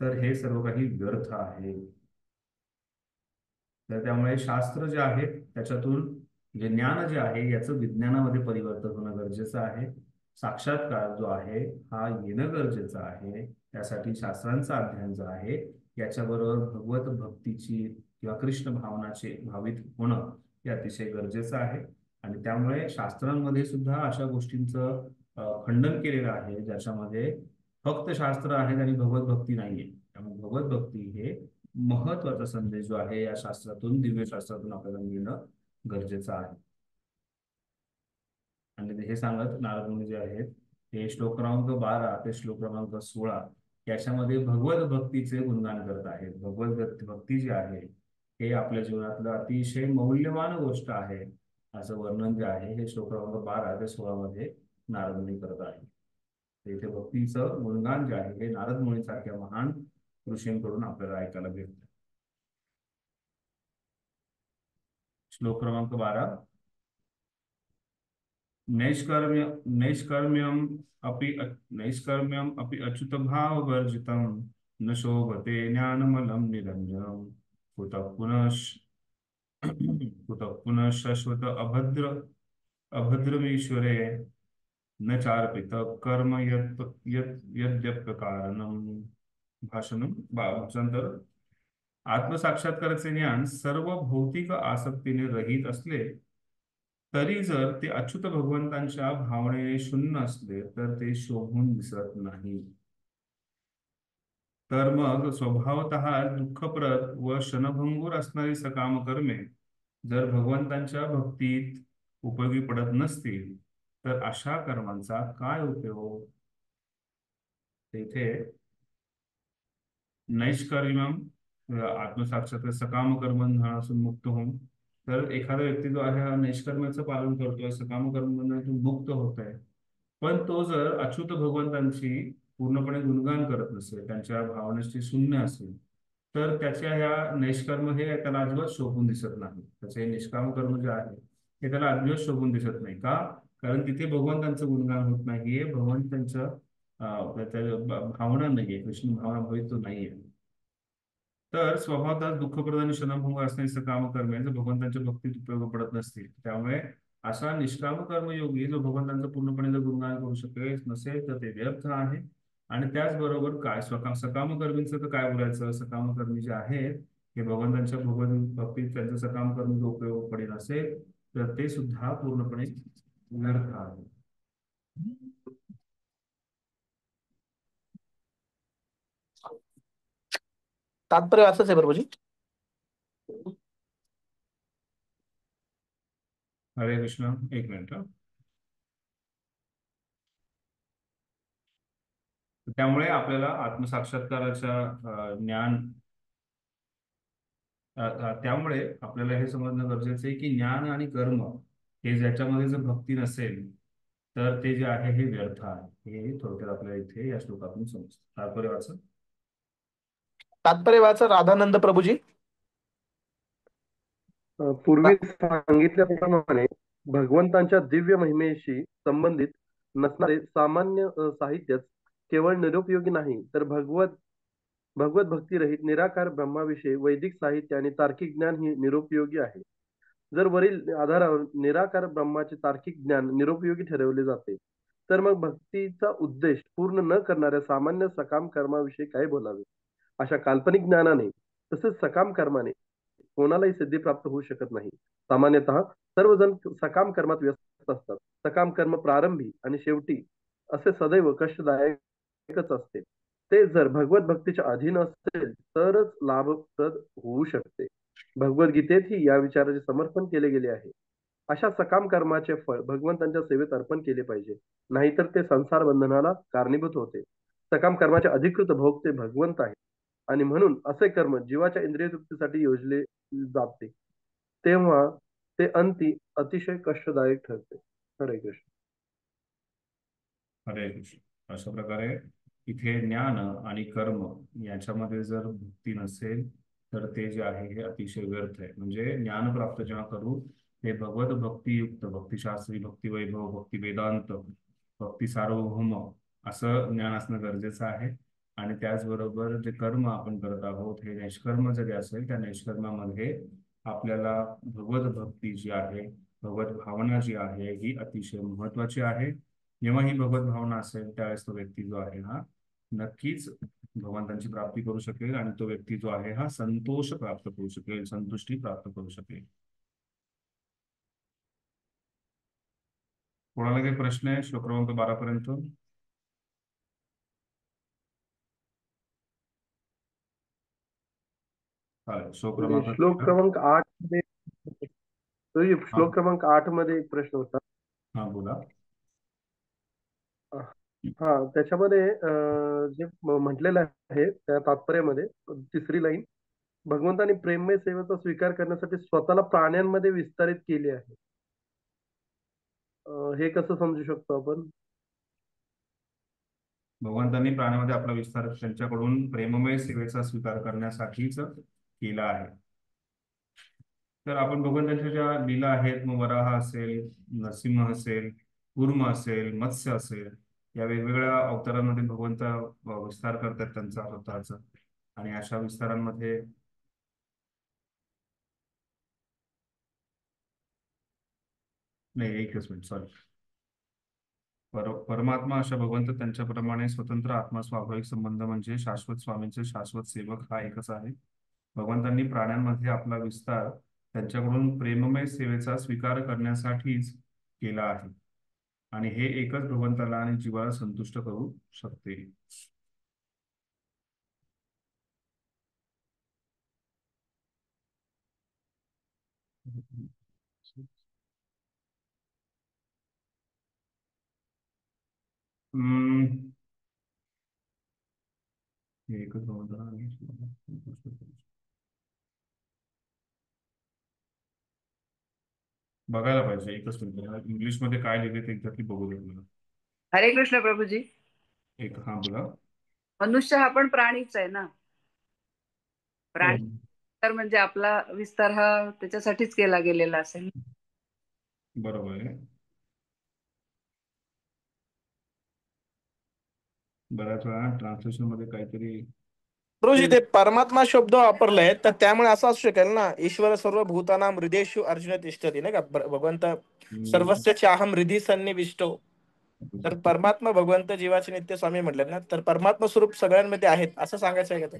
तर हे सर्व काही व्यर्थ आहे. तर त्यामुळे शास्त्र जे आहे त्याच्यातून जे ज्ञान जे आहे याचं विज्ञानामध्ये परिवर्तन होणं गरजेचं आहे. साक्षात्कार जो आहे हा येणं गरजेचं आहे. त्यासाठी शास्त्रांचा अध्ययन जो आहे याच्याबरोबर भगवत भक्तीची किंवा कृष्ण भावनाचे भावित होणं हे अतिशय गरजेचं आहे. आणि त्यामुळे शास्त्रांमध्ये सुद्धा अशा गोष्टींचं खंडन केलेलं आहे ज्याच्यामध्ये फक्त शास्त्र आहेत आणि भगवत भक्ती नाहीये. त्यामुळे भगवत भक्ती हे महत्वाचा संदेश जो आहे या शास्त्रातून दिव्य शास्त्रातून आपल्याला मिळणं गरजेचं आहे. आणि हे सांगत नारद मुनी जे आहेत हे श्लोक क्रमांक 12 ते श्लोक क्रमांक 16 याच्यामध्ये भगवत भक्तीचे गुणगान करत आहेत. भगवत भक्ती जी आहे हे आपल्या जीवनातलं अतिशय मौल्यवान गोष्ट आहे असं वर्णन जे आहे हे श्लोक क्रमांक 12 ते 16 मध्ये नारद मुनी करत आहे. इथे भक्तीचं गुणगान जे आहे हे नारद मुनी सारख्या महान ऋषींकडून आपल्याला ऐकायला भेटतं. श्लोक क्रमांक 12 नैष्कर्म्यम अपि अच्युत भाव वर्जितम न शोभते ज्ञानमलम निरंजनम कुतः पुनः शाश्वत अभद्रमीश्वरे न चार्पित कर्म यद्यप्रकारणम. भाषांतर आत्मसाक्षात्काराचे ज्ञान सर्व भौतिक आसक्तीने रहित असले तरी जर ते अच्युत भगवंतांच्या भावनेने शून्य असले तर ते शोभून दिसत नाही. तर मग स्वभावतः दुःखप्रद व क्षणभंगूर असणारी सकाम कर्मे जर भगवंतांच्या भक्तीत उपयोगी पडत नसतील तर अशा कर्मांचा काय उपयोग. तेथे नैष्कर्म्यम आत्मसाक्षात्कार सकाम कर्मबंधनापासून मुक्त होऊन तर एखादा व्यक्ती जो आहे हा नैष्कर्म्याचं पालन करतोय, सकाम कर्मबंधनातून मुक्त होत आहे, पण तो जर अच्युत भगवंतांची पूर्णपणे गुणगान करत नसेल, त्यांच्या भावनेची शून्य असेल तर त्याच्या ह्या निष्कर्म हे त्याला अजिबात शोभून दिसत नाही. त्याचे निष्काम कर्म जे आहे हे त्याला अजिबात शोभून दिसत नाही. का? कारण तिथे भगवंतांचं गुणगान होत नाहीये, भगवंतांच्या भावना नाहीये, कृष्ण भावना भवित नाहीये. तर स्वभावतः दुःखप्रद आणि क्षणभंग असणारी काम कर्मे जर भगवंतांच्या भक्तीत उपयोग पडत नसतील त्यामुळे असा निष्काम कर्मयोगी जो भगवंतांचं पूर्णपणे जर गुणगान करू शकेल नसेल तर ते व्यर्थ आहे. आणि त्याचबरोबर काय सकाम कर्मींचं तर काय बोलायचं. सकाम कर्मी जे आहेत हे भगवंतांच्या भगवत भक्तीत त्यांचं सकाम कर्म जो उपयोग पडेल असेल तर ते सुद्धा पूर्णपणे व्यर्थ आहे. तात्पर्य असंच आहे प्रभूजी. हरे कृष्ण. एक मिनिट. त्यामुळे आपल्याला आत्मसाक्षात्काराच्या ज्ञान त्यामुळे आपल्याला हे समजणं गरजेचं आहे की ज्ञान आणि कर्म हे ज्याच्यामध्ये जर भक्ती नसेल तर ते जे आहे हे व्यर्थ आहे. हे थोडक्यात आपल्याला इथे या श्लोकातून समजतं. तात्पर्य वाचा. तात्पर्य वाचा राधानंद प्रभूजी. पूर्वी सांगितल्याप्रमाणे भगवंतांच्या दिव्य महिमेशी संबंधित नसणारे सामान्य साहित्यच केवळ निरुपयोगी नाही, तर भगवत भक्तिरहित निराकार ब्रह्माविषयी वैदिक साहित्य आणि तार्किक ज्ञान ही निरुपयोगी आहे. जर वरील आधारावर निराकार ब्रह्माचे तार्किक ज्ञान निरुपयोगी ठरवले जाते, तर मग भक्तीचा उद्देश पूर्ण न करणाऱ्या सामान्य सकाम कर्माविषयी काय बोलावे. अशा काल्पनिक ज्ञानाने तसेच सकाम कर्माने कोणालाही सिद्धी प्राप्त होऊ शकत नाही. सामान्यतः सर्वजण सकाम कर्मात व्यस्त असतात. सकाम कर्म प्रारंभी आणि शेवटी असे सदैव कष्टदायकच असते. ते जर भगवत भक्तीच्या अधीन असेल तरच लाभप्रद होऊ शकते. भगवद्गीतेतही या विचाराचे समर्थन केले गेले आहे. अशा सकाम कर्माचे फळ भगवंतांच्या सेवेत अर्पण केले पाहिजे, नाहीतर ते संसार बंधनाला कारणीभूत होते. सकाम कर्माचे अधिकृत भोगते भगवंत आहे आणि म्हणून असे कर्म जीवाच्या इंद्रिय तृप्तीसाठी योजले जाते, तेव्हा ते अंती अतिशय कष्टदायक ठरते. हरे कृष्ण. हरे कृष्ण. अशा प्रकारे इथे ज्ञान आणि कर्म याच्यामध्ये जर भक्ती नसेल तर ते जे आहे हे अतिशय व्यर्थ आहे. म्हणजे ज्ञान प्राप्त जेव्हा करू हे भगवत भक्तियुक्त, भक्तिशास्त्री, भक्तिवैभव, भक्ती वेदांत, भक्ती सार्वभौम असं ज्ञान असणं गरजेचं आहे. आणि त्याचबरोबर जे कर्म आपण करत आहोत हे निष्कर्म जरी असेल, त्या निष्कर्मामध्ये आपल्याला भगवत भक्ती जी आहे, भगवत भावना जी आहे ही अतिशय महत्वाची आहे. जेव्हा ही भगवत भावना असेल त्यावेळेस तो व्यक्ती जो आहे हा नक्कीच भगवंतांची प्राप्ती करू शकेल आणि तो व्यक्ती जो आहे हा संतोष प्राप्त करू शकेल, संतुष्टी प्राप्त करू शकेल. कोणाला काही प्रश्न आहे श्लोक क्रमांक 12 पर्यंत? चालेल. श्लोक क्रमांक 8 मध्ये श्लोक क्रमांक 8 मध्ये एक प्रश्न होता. हा बोला. हा त्याच्यामध्ये जे म्हटलेलं आहे त्या तात्पर्यामध्ये तिसरी लाईन, भगवंतांनी प्रेममय सेवेचा स्वीकार करण्यासाठी स्वतःला प्राण्यांमध्ये विस्तारित केले आहे. हे कसं समजू शकतो आपण? भगवंतांनी प्राण्यामध्ये आपला विस्तार त्यांच्याकडून प्रेममय सेवेचा स्वीकार करण्यासाठीच केला आहे. तर आपण भगवंतांच्या ज्या लीला आहेत, मग वराह असेल, नरसिंह असेल, कूर्म असेल, मत्स्य असेल, या वेगवेगळ्या अवतारांमध्ये भगवंत विस्तार करतात त्यांचा स्वतःचा. आणि अशा विस्तारांमध्ये नाही, एकच मिनिट, सॉरी. परमात्मा अशा भगवंत त्यांच्याप्रमाणे स्वतंत्र आत्मा स्वाभाविक संबंध म्हणजे शाश्वत स्वामींचे शाश्वत सेवक हा एकच आहे. भगवंतांनी प्राण्यांमध्ये आपला विस्तार त्यांच्याकडून प्रेममय सेवेचा स्वीकार करण्यासाठीच केला आहे. आणि हे एकच भगवंताला आणि जीवाला संतुष्ट करू शकते. एकच भगवंताला आणि जीवाला संतुष्ट करू शकते. बघायला पाहिजे, एकच मिनिट. इंग्लिश मध्ये काय लिहिले ते एकदा बघू दे मला. हरे कृष्ण प्रभूजी. एक हा बोला. मनुष्य हा पण प्राणीच आहे ना. प्राणी तर म्हणजे आपला विस्तार हा त्याच्यासाठीच केला गेलेला असेल. बरोबर आहे. बऱ्याच वेळा ट्रान्सलेशन मध्ये काहीतरी प्रभूजी ते परमात्मा शब्द वापरलाय, तर त्यामुळे असं असू शकेल ना, ईश्वर सर्व भूतानां हृदयेषु अर्जुन तिष्ठति, नाही का? भगवंत सर्वस्य चाहम हृदि सन्निविष्टो. तर परमात्मा भगवंत जीवाचे नित्य स्वामी म्हटले ना, तर परमात्मा स्वरूप सगळ्यांमध्ये आहेत असं सांगायचं आहे का ते?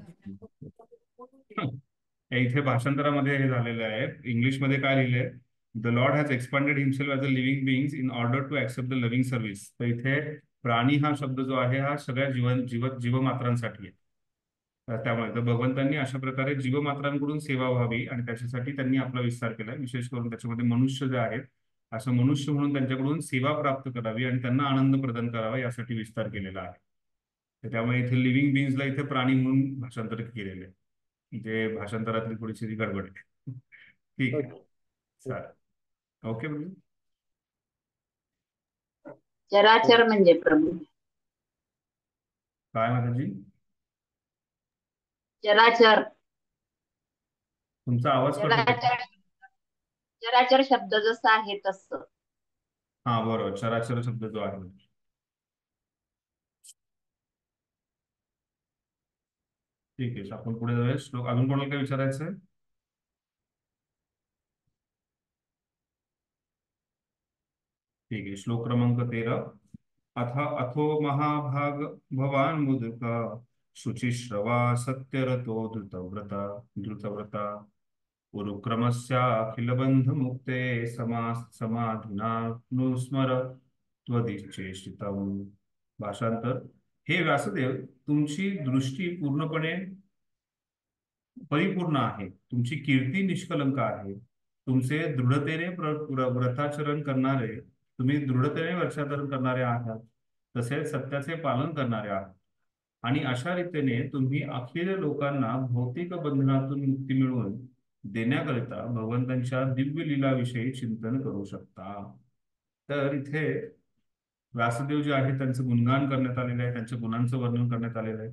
इथे भाषांतरामध्ये हे झालेलं आहे. इंग्लिश मध्ये काय लिहिलंय? The Lord has expanded himself as a living beings in order to accept the living service. तर इथे प्राणी हा शब्द जो आहे हा सगळ्या जीवमात्रांसाठी आहे. त्यामुळे तर भगवंतांनी अशा प्रकारे जीवमात्रांकडून सेवा व्हावी आणि त्याच्यासाठी त्यांनी आपला विस्तार केलाय. विशेष करून त्याच्यामध्ये मनुष्य जे आहेत, असं मनुष्य म्हणून त्यांच्याकडून सेवा प्राप्त करावी आणि त्यांना आनंद प्रदान करावा यासाठी विस्तार केलेला आहे. तर त्यामुळे इथे लिव्हिंग बीइंग्सला इथे प्राणी म्हणून भाषांतर केलेले आहे. म्हणजे भाषांतरातली थोडीशी गडबड आहे. ठीक आहे, चालेल. ओके म्हणजे चराचर म्हणजे प्रभू. काय माताजी? चराचर. तुमचा आवाज कट होतो. चराचर चराचर शब्द जसा आहे तसं. हा बरोबर, चराचर शब्द जो आहे. ठीक आहे, आपण पुढे जाऊया. श्लोक अजून कोणाला काय विचारायचं आहे? ठीक आहे, श्लोक क्रमांक 13. अथो महाभाग भवान मुदका शुचिश्रवा सत्यरतो धृतव्रता उरुक्रमस्याखिल बंध मुक्ते समाधिना नुस्मर त्वदिच्छेष्टितम्. भाषांतर. हे व्यासदेव, तुमची दृष्टी पूर्णपणे परिपूर्ण आहे, तुमची कीर्ती निष्कलंक आहे, तुमचे दृढतेने व्रताचरण करणारे, तुम्ही दृढतेने व्रताचरण करणारे आहात, तसेच सत्याचे पालन करणारे आहात, आणि अशा रीतीने तुम्ही अखिल लोकांना भौतिक बंधनातून मुक्ती मिळवून देण्याकरिता भगवंतांच्या दिव्य लीलाविषयी चिंतन करू शकता. तर इथे व्यासदेव जे आहे त्यांचं गुणगान करण्यात आलेलं आहे, त्यांच्या गुणांचं वर्णन करण्यात आलेलं आहे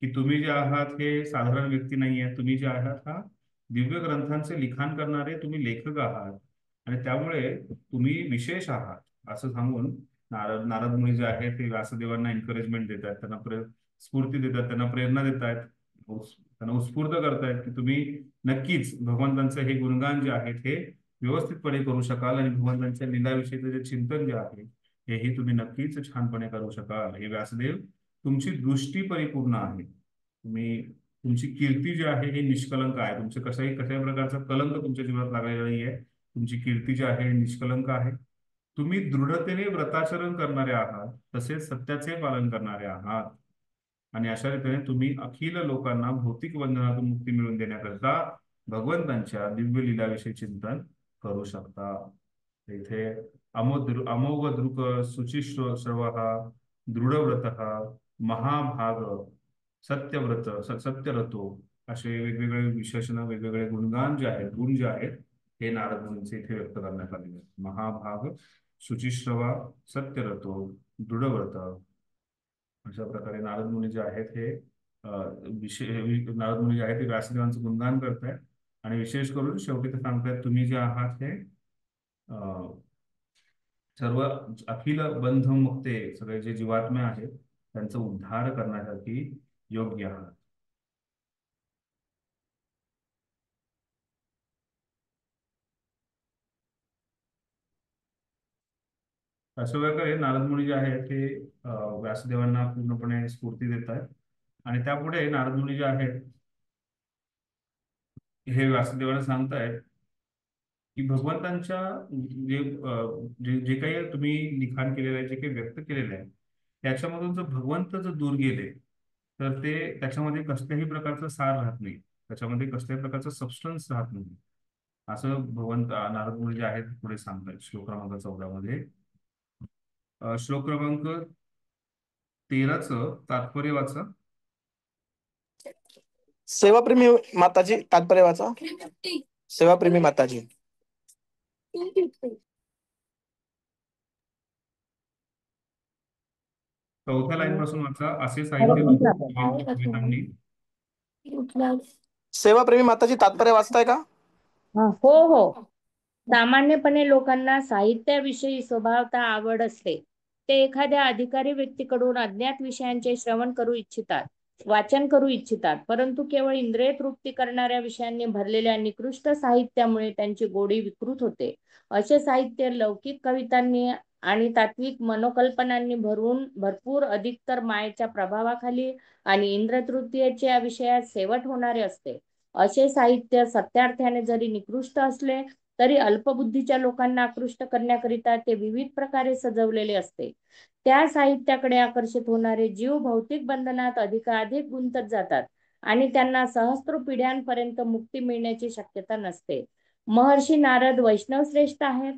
की तुम्ही जे आहात हे साधारण व्यक्ती नाही आहे, तुम्ही जे आहात हा दिव्य ग्रंथांचे लिखाण करणारे तुम्ही लेखक आहात, आणि त्यामुळे तुम्ही विशेष आहात असं सांगून नारद मुनी जे आहेत ते व्यासदेवांना एनकरेजमेंट देत आहेत, त्यांना स्फूर्ती देतात, त्यांना प्रेरणा देत आहेत, त्यांना उत्स्फूर्त करतायत की तुम्ही नक्कीच भगवंतांचं हे गुणगान जे आहेत हे व्यवस्थितपणे करू शकाल, आणि भगवंतांच्या लीलाविषयीचं जे चिंतन जे आहे हेही तुम्ही नक्कीच छानपणे करू शकाल. हे व्यासदेव, तुमची दृष्टी परिपूर्ण आहे, तुमची कीर्ती जी आहे हे निष्कलंक आहे, तुमचे कशाही प्रकारचा कलंक तुमच्या जीवनात लागलेला नाही आहे, तुमची कीर्ती जी आहे निष्कलंक आहे, तुम्ही दृढतेने व्रताचरण करणारे आहात, तसेच सत्याचे पालन करणारे आहात, आणि अशा रीतीने तुम्ही अखिल लोकांना भौतिक बंधनातून मुक्ती मिळवून देण्याकरता भगवंतांच्या दिव्य लीलाविषयी चिंतन करू शकता. इथे अमोघ दृक शुचिश्रव दृढव्रत महाभाग सत्यरतो असे वेगवेगळे विशेषण, वेगवेगळे गुणगान जे आहेत, गुण जे आहेत हे नारद मुनींचे इथे व्यक्त करण्यात आलेले आहेत. महाभाग, शुचिश्रवा, सत्यरतो, दृढव्रत, अशा प्रकारे नारद मुनी जे आहेत हे नारद मुनी जे आहेत ते व्यासदेवांचं गुणगान करतायत, आणि विशेष करून शेवटी ते सांगतायत तुम्ही जे आहात हे सर्व अखिल बंध मुक्ते, सगळे जे जीवात्मे आहेत त्यांचा उद्धार करण्यासाठी योग्य आहात. अशा प्रकारे नारद मुनी जे आहेत ते व्यासदेवांना पूर्णपणे स्फूर्ती देत आहेत, आणि त्यापुढे नारद मुनी जे आहेत हे व्यासदेवांना सांगतायत की भगवंतांच्या जे काही तुम्ही लिखाण केलेलं आहे, जे काही व्यक्त केलेलं आहे, त्याच्यामधून जर भगवंत जर दूर गेले तर ते त्याच्यामध्ये कसल्याही प्रकारचं सार राहत नाही, त्याच्यामध्ये कसल्याही प्रकारचं सबस्टन्स राहत नाही, असं भगवंत नारद मुनी जे आहेत पुढे सांगतात श्लोक क्रमांक 14 मध्ये. श्लोक क्रमांक 13च तात्पर्य वाचा. सेवाप्रेमी माताजी तात्पर्य वाचा. सेवाप्रेमी माताजी. चौथ्या लाईन पासून वाचा. असे साहित्य सेवाप्रेमी माताजी तात्पर्य वाचताय का? हो हो. सामान्यपणे लोकांना साहित्याविषयी स्वभावतः आवड असते. ते एखाद्या अधिकारी व्यक्तीकडून अज्ञात विषयांचे श्रवण करू इच्छितात, वाचन करू इच्छितात, परंतु केवळ इंद्रिय तृप्ती करणाऱ्या विषयांनी भरलेल्या निकृष्ट साहित्यामुळे त्यांची गोडी विकृत होते. असे साहित्य लौकिक कवितांनी आणि तात्विक मनोकल्पनांनी भरपूर अधिकतर मायेच्या प्रभावाखाली आणि इंद्रतृतीयेच्या विषयात सेवट होणारे असते. असे साहित्य सत्यार्थाने जरी निकृष्ट असले तरी अल्पबुद्धीच्या लोकांना आकृष्ट करण्याकरिता ते विविध प्रकारे सजवलेले असते. त्या साहित्याकडे आकर्षित होणारे जीव भौतिक बंधनात अधिकाधिक गुंतत जातात आणि त्यांना सहस्त्र पिढ्यांपर्यंत मुक्ती मिळण्याची शक्यता नसते. महर्षी नारद वैष्णव श्रेष्ठ आहेत.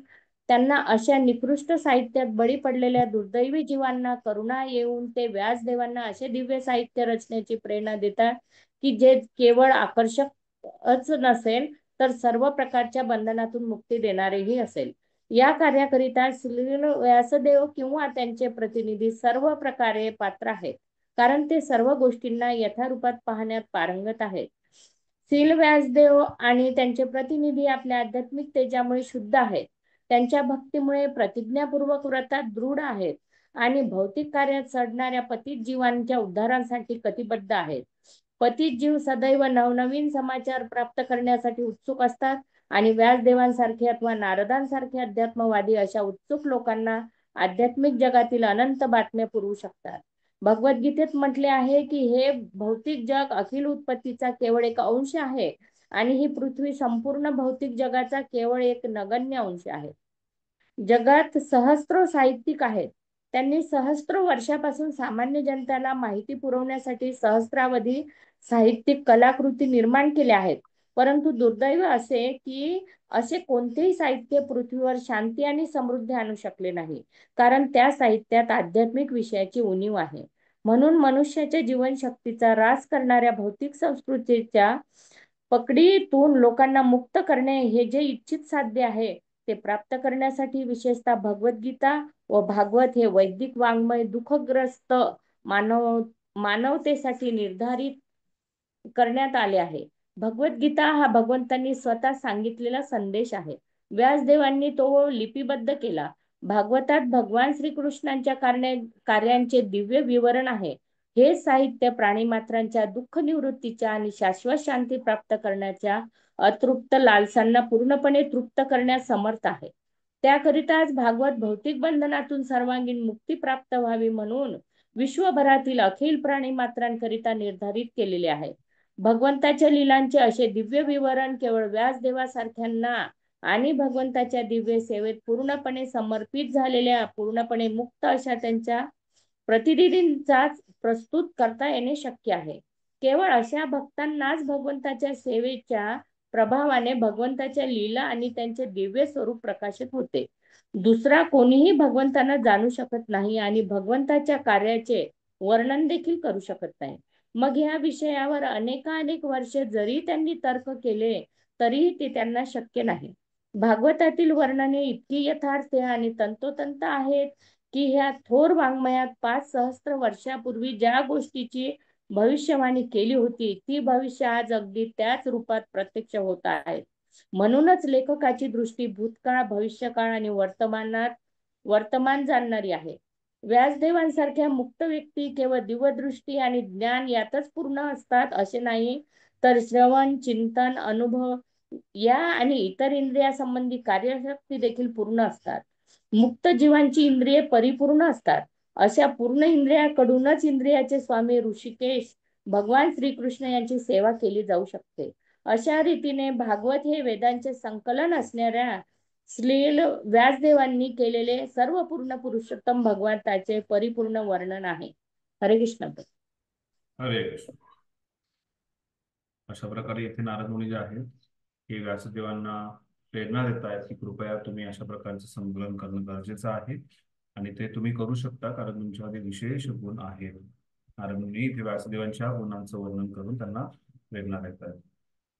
त्यांना अशा निकृष्ट साहित्यात बळी पडलेल्या दुर्दैवी जीवांना करुणा येऊन ते व्यासदेवांना असे दिव्य साहित्य रचण्याची प्रेरणा देतात की जे केवळ आकर्षकच नसेल तर सर्व प्रकारच्या बंधनातून मुक्ती देणारेही असेल. या कार्याकरिता श्रील व्यासदेव किंवा त्यांचे प्रतिनिधी सर्व प्रकारे पात्र आहेत, कारण ते सर्व गोष्टींना यथारूपात पाहण्यात पारंगत आहेत. श्रील व्यासदेव आणि त्यांचे प्रतिनिधी आपल्या आध्यात्मिक तेजामुळे शुद्ध आहेत, त्यांच्या भक्तीमुळे प्रतिज्ञापूर्वक व्रतात दृढ आहेत आणि भौतिक कार्यात सडणाऱ्या पतित जीवांच्या उद्धारासाठी कटिबद्ध आहेत. पतित जीव सदैव नवनवीन समाचार प्राप्त करण्यासाठी उत्सुक असतात आणि व्यासदेवांसारखे अथवा नारदांसारखे अध्यात्मवादी अशा उत्सुक लोकांना आध्यात्मिक जगातील अनंत बातम्या पुरवू शकतात. भगवद्गीतेत म्हटले आहे की हे भौतिक जग अखिल उत्पत्तीचा केवळ एक अंश आहे आणि ही पृथ्वी संपूर्ण भौतिक जगाचा केवळ एक नगण्य अंश आहे. जगात सहस्रो साहित्यिक आहेत, त्यांनी सहस्रो वर्षापासून सामान्य जनतेला माहिती पुरवण्यासाठी सहस्रावधी साहित्यिक कलाकृती निर्माण केल्या आहेत, परंतु दुर्दैव असे की असे कोणतेही साहित्य पृथ्वीवर शांती आणि समृद्धी आणू शकले नाही, कारण त्या साहित्यात आध्यात्मिक विषयाची उणीव आहे. म्हणून मनुष्याच्या जीवनशक्तीचा ऱ्हास करणाऱ्या भौतिक संस्कृतीच्या पकडीतून लोकांना मुक्त करणे हे जे इच्छित साध्य आहे ते प्राप्त करण्यासाठी विशेषतः भगवद्गीता व भागवत हे वैदिक वाङ्मय दुःखग्रस्त मानवतेसाठी निर्धारित करण्यात आले आहे. भगवद्गीता हा भगवंतांनी स्वतः सांगितलेला संदेश आहे. व्यासदेवांनी तो लिपिबद्ध केला. भागवतात भगवान श्रीकृष्णांच्या कार्यांचे दिव्य विवरण आहे. हे साहित्य प्राणीमात्रांच्या दुःख निवृत्तीच्या आणि शाश्वत शांती प्राप्त करण्याच्या अतृप्त लालसांना पूर्णपणे तृप्त करण्यास समर्थ आहे. त्याकरिताच भागवत भौतिक बंधनातून सर्वांगीण मुक्ती प्राप्त व्हावी म्हणून विश्वभरातील अखिल प्राणीमात्रांकरिता निर्धारित केलेले आहे. भगवंताच्या लीलांचे असे दिव्य विवरण केवळ व्यासदेवासारख्यांना आणि भगवंताच्या दिव्य सेवेत पूर्णपणे समर्पित झालेल्या पूर्णपणे मुक्त अशा त्यांच्या प्रतिनिधींचाच प्रस्तुत करता येणे शक्य आहे. केवळ अशा भक्तांनाच भगवंताच्या सेवेच्या प्रभावाने भगवंताच्या लीला आणि त्यांचे दिव्य स्वरूप प्रकाशित होते. दुसरा कोणीही भगवंतांना जाणू शकत नाही आणि भगवंताच्या कार्याचे वर्णन देखील करू शकत नाही. मग या विषयावर अनेक वर्षे जरी त्यांनी तर्क केले तरीही ते त्यांना शक्य नाही. भागवतातील वर्णने इतकी यथार्थ आणि तंतोतंत आहेत की ह्या थोर वाङ्मयात 5 सहस्त्र वर्षापूर्वी ज्या गोष्टीची भविष्यवाणी केली होती ती भविष्य आज अगदी त्याच रूपात प्रत्यक्ष होत आहे. म्हणूनच लेखकाची दृष्टी भूतकाळ, भविष्यकाळ आणि वर्तमान जाणणारी आहे. व्यासदेवांसारख्या मुक्त व्यक्ती केवळ दिव्यदृष्टी आणि ज्ञान यातच पूर्ण असतात असे नाही, तर श्रवण, चिंतन, अनुभव या आणि इतर इंद्रियासंबंधी कार्यशक्ती देखील पूर्ण असतात. मुक्त जीवांची इंद्रिये परिपूर्ण असतात. अशा पूर्ण इंद्रियाकडूनच इंद्रियाचे स्वामी ऋषिकेश भगवान श्रीकृष्ण यांची सेवा केली जाऊ शकते. अशा रीतीने भागवत हे वेदांचे संकलन असणाऱ्या श्रील व्यासदेवांनी केलेले सर्व पूर्ण पुरुषोत्तम भगवंताचे परिपूर्ण वर्णन आहे. हरे कृष्ण. हरे कृष्ण. अशा प्रकारे येथे नारद मुनी जे आहेत हे व्यासदेवांना प्रेरणा देत आहेत की कृपया तुम्ही अशा प्रकारचे संकलन करणं गरजेचं आहे आणि ते तुम्ही करू शकता कारण तुमच्यामध्ये विशेष गुण आहेत. नारद मुनी इथे व्यासदेवांच्या गुणांचं वर्णन करून त्यांना प्रेरणा देत आहेत.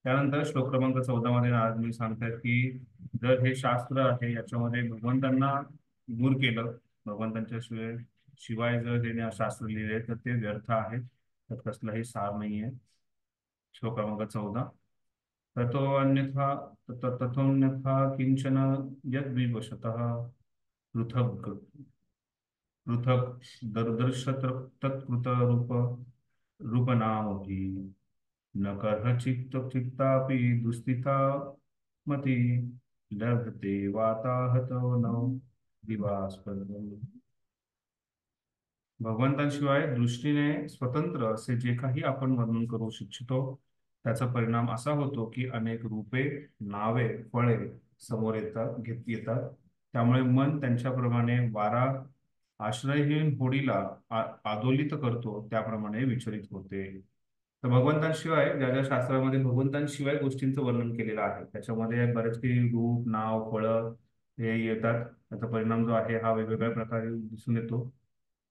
त्यानंतर श्लोक क्रमांक 14 मध्ये नारद मुनी सांगतात की जर हे शास्त्र आहे याच्यामध्ये भगवंतांना दूर केलं, भगवंतांच्या शिवाय जर हे शास्त्र लिहिले तर ते व्यर्थ आहे, त्यात कसलाही सार नाहीये. श्लोक क्रमांक 14 तथोन्यथा किंचन यद्विवशतः पृथक् दर्दर्श तत्कृत रूपनामपि न चित्तापि दुस्थिता मति लभते वाताहतो न दिवास्पद. भगवंतांशिवाय दृष्टीने स्वतंत्र असे जे काही आपण वर्णन करू इच्छितो त्याचा परिणाम असा होतो की अनेक रूपे, नावे, फळे समोर येतात. त्यामुळे मन त्यांच्याप्रमाणे वारा आश्रयहीन होडीला आदोलित करतो त्याप्रमाणे विचलित होते. तर भगवंतांशिवाय ज्या ज्या शास्त्रामध्ये भगवंतांशिवाय गोष्टींचं वर्णन केलेलं आहे त्याच्यामध्ये बरेच काही रूप, नाव, फळं हे येतात. त्याचा परिणाम जो आहे हा वेगवेगळ्या प्रकारे दिसून येतो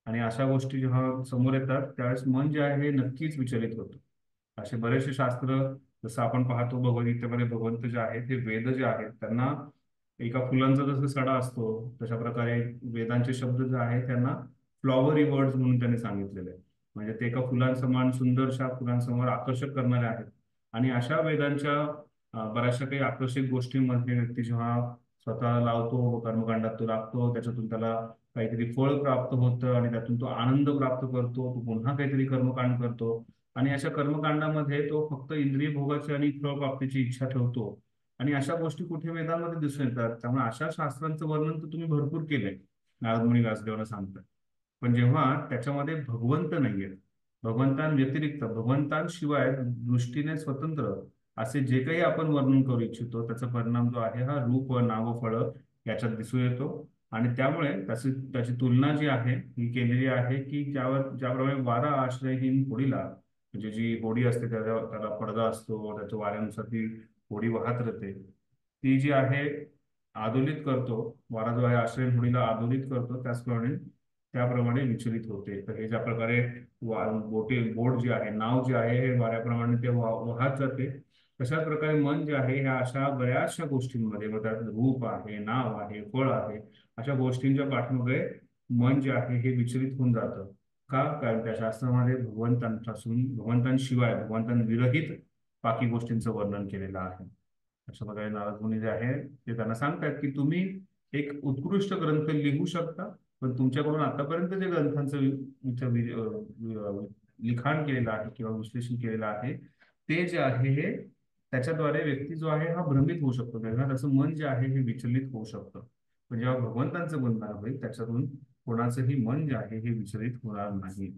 आणि अशा गोष्टी जेव्हा समोर येतात त्यावेळेस मन जे आहे नक्कीच विचलित होतं. असे बरेचसे शास्त्र जसं आपण पाहतो भगवद्गीतेमध्ये भगवंत जे आहेत ते वेद जे आहेत त्यांना एका फुलांचा जसं सडा असतो तशा प्रकारे वेदांचे शब्द जे आहेत त्यांना फ्लॉवरी वर्ड्स म्हणून त्यांनी सांगितलेले आहे. म्हणजे ते एका फुलांसमान सुंदरशा फुलांसमोर आकर्षक करणारे आहेत. आणि अशा वेदांच्या बऱ्याचशा काही आकर्षक गोष्टींमध्ये व्यक्ती जेव्हा स्वतः लावतो, कर्मकांडात तो लागतो, त्याच्यातून त्याला काहीतरी फळ प्राप्त होतं आणि त्यातून तो आनंद प्राप्त करतो, तो पुन्हा काहीतरी कर्मकांड करतो आणि अशा कर्मकांडामध्ये तो फक्त इंद्रिय भोगाची आणि फळ प्राप्तीची इच्छा ठेवतो. आणि अशा गोष्टी कुठे वेदांमध्ये दिसून येतात. त्यामुळे अशा शास्त्रांचं वर्णन तर तुम्ही भरपूर केलंय, नारदमुनी व्यासदेवाला सांगतात. पण जेव्हा त्याच्यामध्ये भगवंत नाहीये, भगवंतांव्यतिरिक्त भगवंतांशिवाय दृष्टीने स्वतंत्र असे जे काही आपण वर्णन करू इच्छितो त्याचा परिणाम जो आहे हा रूप नाव फळ याच्यात दिसून येतो. आणि त्यामुळे त्याची तुलना जी आहे ही केलेली आहे की ज्याप्रमाणे वारा आश्रयहीन होडीला, म्हणजे जी होडी असते त्याला पडदा असतो, त्याच्या वाऱ्यानुसार ती होडी वाहत राहते, ती जी आहे आदोलित करतो, वारा जो आहे आश्रयहीन होडीला आदोलित करतो, त्याप्रमाणे विचलित होते. तर हे ज्या प्रकारे बोट जी आहे, नाव जी आहे हे वाऱ्याप्रमाणे ते वाहत जाते, तशाच प्रकारे मन जे आहे ह्या अशा बऱ्याचशा गोष्टींमध्ये, मग त्यात रूप आहे, नाव आहे, फळ आहे, अशा गोष्टींच्या पाठीमागे मन जे आहे हे विचलित होऊन जातं. का? कारण त्या शास्त्रामध्ये भगवंतांशिवाय भगवंतांविरहित बाकी गोष्टींचं वर्णन केलेलं आहे. अशा प्रकारे नारद मुनी जे आहे ते त्यांना सांगतात की तुम्ही एक उत्कृष्ट ग्रंथ लिहू शकता, पण तुमच्याकडून आतापर्यंत जे ग्रंथांचं लिखाण केलेलं आहे किंवा विश्लेषण केलेलं आहे ते जे आहे हे त्याच्याद्वारे व्यक्ती जो आहे हा भ्रमित होऊ शकतो, तेव्हा त्याचं मन जे आहे हे विचलित होऊ शकतं. पण जेव्हा भगवंतांचं गुणगान होईल त्याच्यातून कोणाचंही मन जे आहे हे विचलित होणार नाही.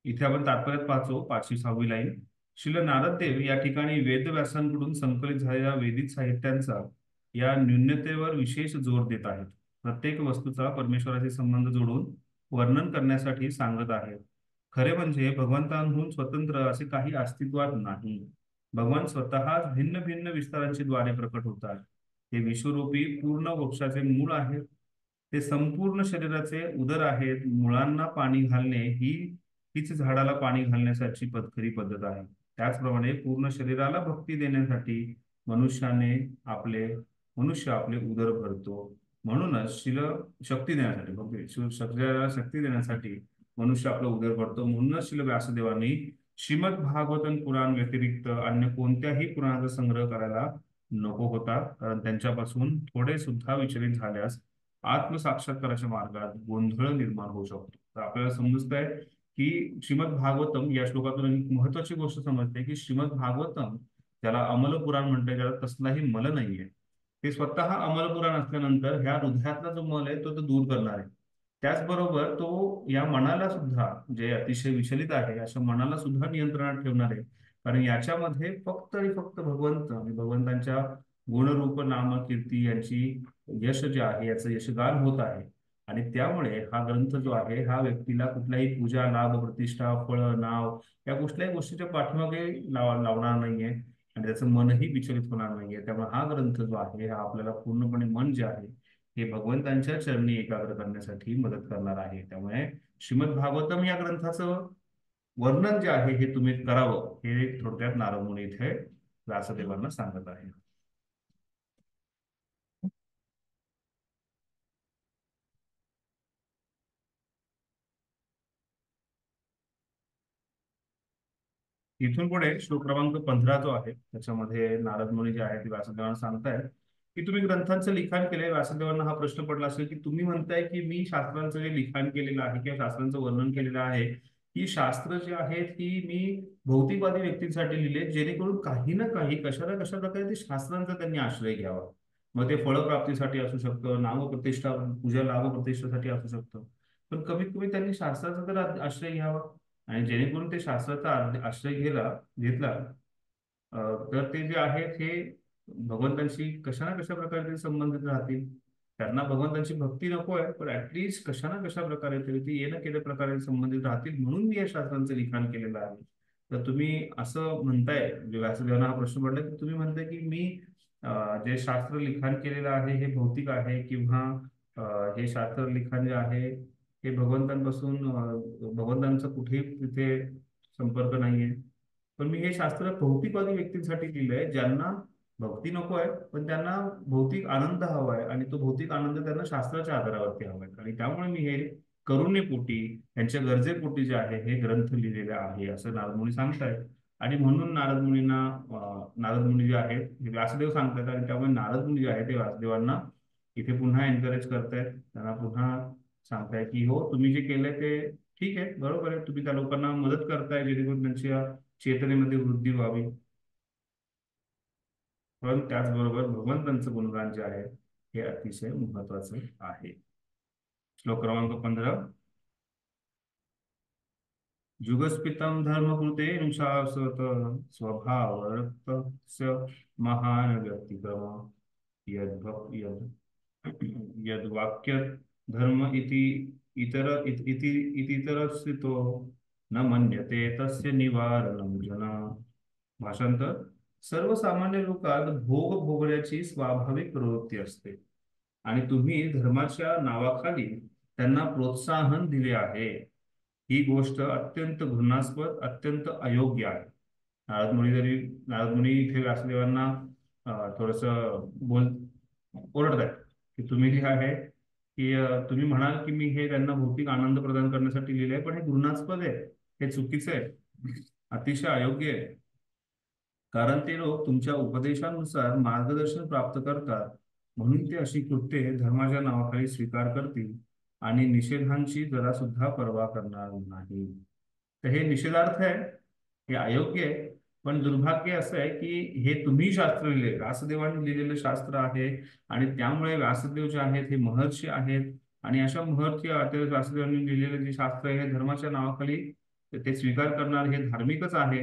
इथे आपण तात्पर्यात पाहतो 506वी लाईन. श्रील नारददेव या ठिकाणी वेदव्यासांकडून संकलित झालेल्या वेदिक साहित्यांचा या न्यूनतेवर विशेष जोर देत आहेत. प्रत्येक वस्तूचा परमेश्वराशी संबंध जोडून वर्णन करण्यासाठी सांगत आहेत. खरे म्हणजे भगवंतांहून स्वतंत्र असे काही अस्तित्वात नाही. भगवान स्वतःच भिन्न भिन्न विस्तारांची द्वारे प्रकट होतात. ते विश्वरूपी पूर्ण वृक्षाचे मूळ आहेत. ते संपूर्ण शरीराचे उदर आहेत. मुळांना पाणी घालणे हीच झाडाला पाणी घालण्यासाठी खरी पद्धत आहे. त्याचप्रमाणे पूर्ण शरीराला भक्ती देण्यासाठी मनुष्य आपले उदर भरतो. म्हणूनच शक्ती देण्यासाठी शरीराला शक्ती देण्यासाठी मनुष्य आपलं उदर भरतो. म्हणूनच श्रील व्यासदेवांनी श्रीमद भागवतन पुराण व्यतिरिक्त अन्य कोणत्याही पुराणाचा संग्रह करायला नको होता, कारण त्यांच्यापासून थोडे सुद्धा विचलित झाल्यास आत्मसाक्षात्काराच्या मार्गात गोंधळ निर्माण होऊ शकतो. तर आपल्याला समजत आहे की श्रीमद भागवतम या श्लोकातून एक महत्वाची गोष्ट समजते की श्रीमद भागवतम ज्याला अमल पुराण म्हणते, त्याला कसलाही मल नाहीये. ते स्वतः अमल पुराण असल्यानंतर ह्या हृदयातला जो मल आहे तो दूर करणार आहे. त्याचबरोबर तो या मनाला सुद्धा, जे अतिशय विचलित आहे अशा मनाला सुद्धा नियंत्रणात ठेवणार आहे. कारण याच्यामध्ये फक्त आणि फक्त भगवंत आणि भगवंतांच्या गुणरूप नाम कीर्ती यांची यश जे आहे याचं यशगान होत आहे. आणि त्यामुळे हा ग्रंथ जो आहे हा व्यक्तीला कुठल्याही पूजा, लाभ, प्रतिष्ठा, फळ, नाव या कुठल्याही गोष्टीच्या पाठीमागे लावणार नाहीये आणि त्याचं मनही विचलित होणार नाहीये. त्यामुळे हा ग्रंथ जो आहे हा आपल्याला पूर्णपणे मन जे आहे हे भगवंतांच्या चरणी एकाग्र करण्यासाठी मदत करणार आहे. त्यामुळे श्रीमद भागवतम या ग्रंथाचं वर्णन जे आहे हे तुम्ही करावं, हे थोडक्यात नारद मुनी इथे व्यासदेवांना सांगत आहे. इथून पुढे श्लोक क्रमांक 15 जो आहे त्याच्यामध्ये नारद मुनी जे आहे ते व्यासदेवांना सांगतायत की तुम्ही ग्रंथांचं लिखाण केलंय. व्यासदेवांना हा प्रश्न पडला असेल की तुम्ही म्हणताय की मी शास्त्रांचं जे लिखाण केलेलं आहे किंवा शास्त्रांचं वर्णन केलेलं आहे, ही शास्त्र जी आहेत ही मी भौतिकवादी व्यक्तींसाठी लिहिले, जेणेकरून काही ना काही कशा ना कशा प्रकारे ते शास्त्रांचा त्यांनी आश्रय घ्यावा. मग ते फळप्राप्तीसाठी असू शकतं, नामप्रतिष्ठा, पूजा, लाभ, प्रतिष्ठेसाठी असू शकतं, पण कमीत कमी त्यांनी शास्त्राचा तर आश्रय घ्यावा. आणि जेणेकरून ते शास्त्राचा आश्रय घेतला तर ते जे आहेत हे भगवंतांशी कशा ना कशा प्रकारे ते संबंधित राहतील. त्यांना भगवंतांची भक्ती नको आहे, पण ऍटलिस्ट कशा ना कशा प्रकारे तरी ते ये ना केल्या प्रकारे संबंधित राहतील, म्हणून मी या शास्त्रांचं लिखाण केलेलं आहे. तर तुम्ही असं म्हणताय, व्यासदेवांना हा प्रश्न पडला की तुम्ही म्हणताय की मी जे शास्त्र लिखाण केलेलं आहे हे भौतिक आहे किंवा हे शास्त्र लिखाण जे आहे हे भगवंतांचा कुठेही तिथे संपर्क नाहीये, पण मी हे शास्त्र भौतिकवादी व्यक्तींसाठी लिहिलंय ज्यांना भक्ती नको आहे, पण त्यांना भौतिक आनंद हवा आहे आणि तो भौतिक आनंद त्यांना शास्त्राच्या आधारावरती हवा आहे. आणि त्यामुळे मी हे करुणेपोटी, त्यांच्या गरजेपोटी जे आहे हे ग्रंथ लिहिलेले आहे असं नारद मुनी सांगतायत. आणि म्हणून नारद मुनींना नारद मुनी जे आहेत हे व्यासदेव सांगतात, आणि त्यामुळे नारद मुनी जे आहेत ते व्यासदेवांना इथे पुन्हा एनकरेज करतायत, त्यांना पुन्हा सांगताय की हो तुम्ही जे केलंय ते ठीक आहे, बरोबर आहे, तुम्ही त्या लोकांना मदत करताय जेणेकरून त्यांच्या चेतनेमध्ये वृद्धी व्हावी. पण त्याचबरोबर भगवंतांचं गुणगान जे आहे हे अतिशय महत्वाचं आहे. श्लोक क्रमांक 15. जुगस्पितं धर्मकृते शाश्वत स्वभावरक्तस्य महान व्यक्तिक्रम यद्वाक्य धर्म इति इतितरस्थितो न मन्यते तस्य निवारणं जना. भाषांतर: सर्वसामान्य लोकात भोग भोगण्याची स्वाभाविक प्रवृत्ती असते आणि तुम्ही धर्माच्या नावाखाली त्यांना प्रोत्साहन दिले आहे. ही गोष्ट अत्यंत घृणास्पद, अत्यंत अयोग्य आहे. नारद मुनी इथे व्यासदेवांना थोडस ओरडत आहेत की तुम्ही जे आहे की तुम्ही म्हणाल की मी हे त्यांना भौतिक आनंद प्रदान करण्यासाठी लिहिले आहे, पण हे घृणास्पद आहे, हे चुकीचं आहे, अतिशय अयोग्य आहे. कारण ते लोक तुमच्या उपदेशानुसार मार्गदर्शन प्राप्त करतात, म्हणून ते अशी कृत्ये धर्माच्या नावाखाली स्वीकार करतील आणि निषेधांची जरा सुद्धा पर्वा करणार नाही. तर हे निषेधार्थ आहे, हे अयोग्य आहे. पण दुर्भाग्य असं आहे की हे तुम्ही शास्त्र लिहिले, व्यासदेवांनी लिहिलेलं शास्त्र आहे, आणि त्यामुळे व्यासदेव जे आहेत हे महर्षी आहेत, आणि अशा महर्षी व्यासदेवांनी लिहिलेलं जे शास्त्र आहे हे धर्माच्या नावाखाली ते स्वीकार करणार हे धार्मिकच आहे,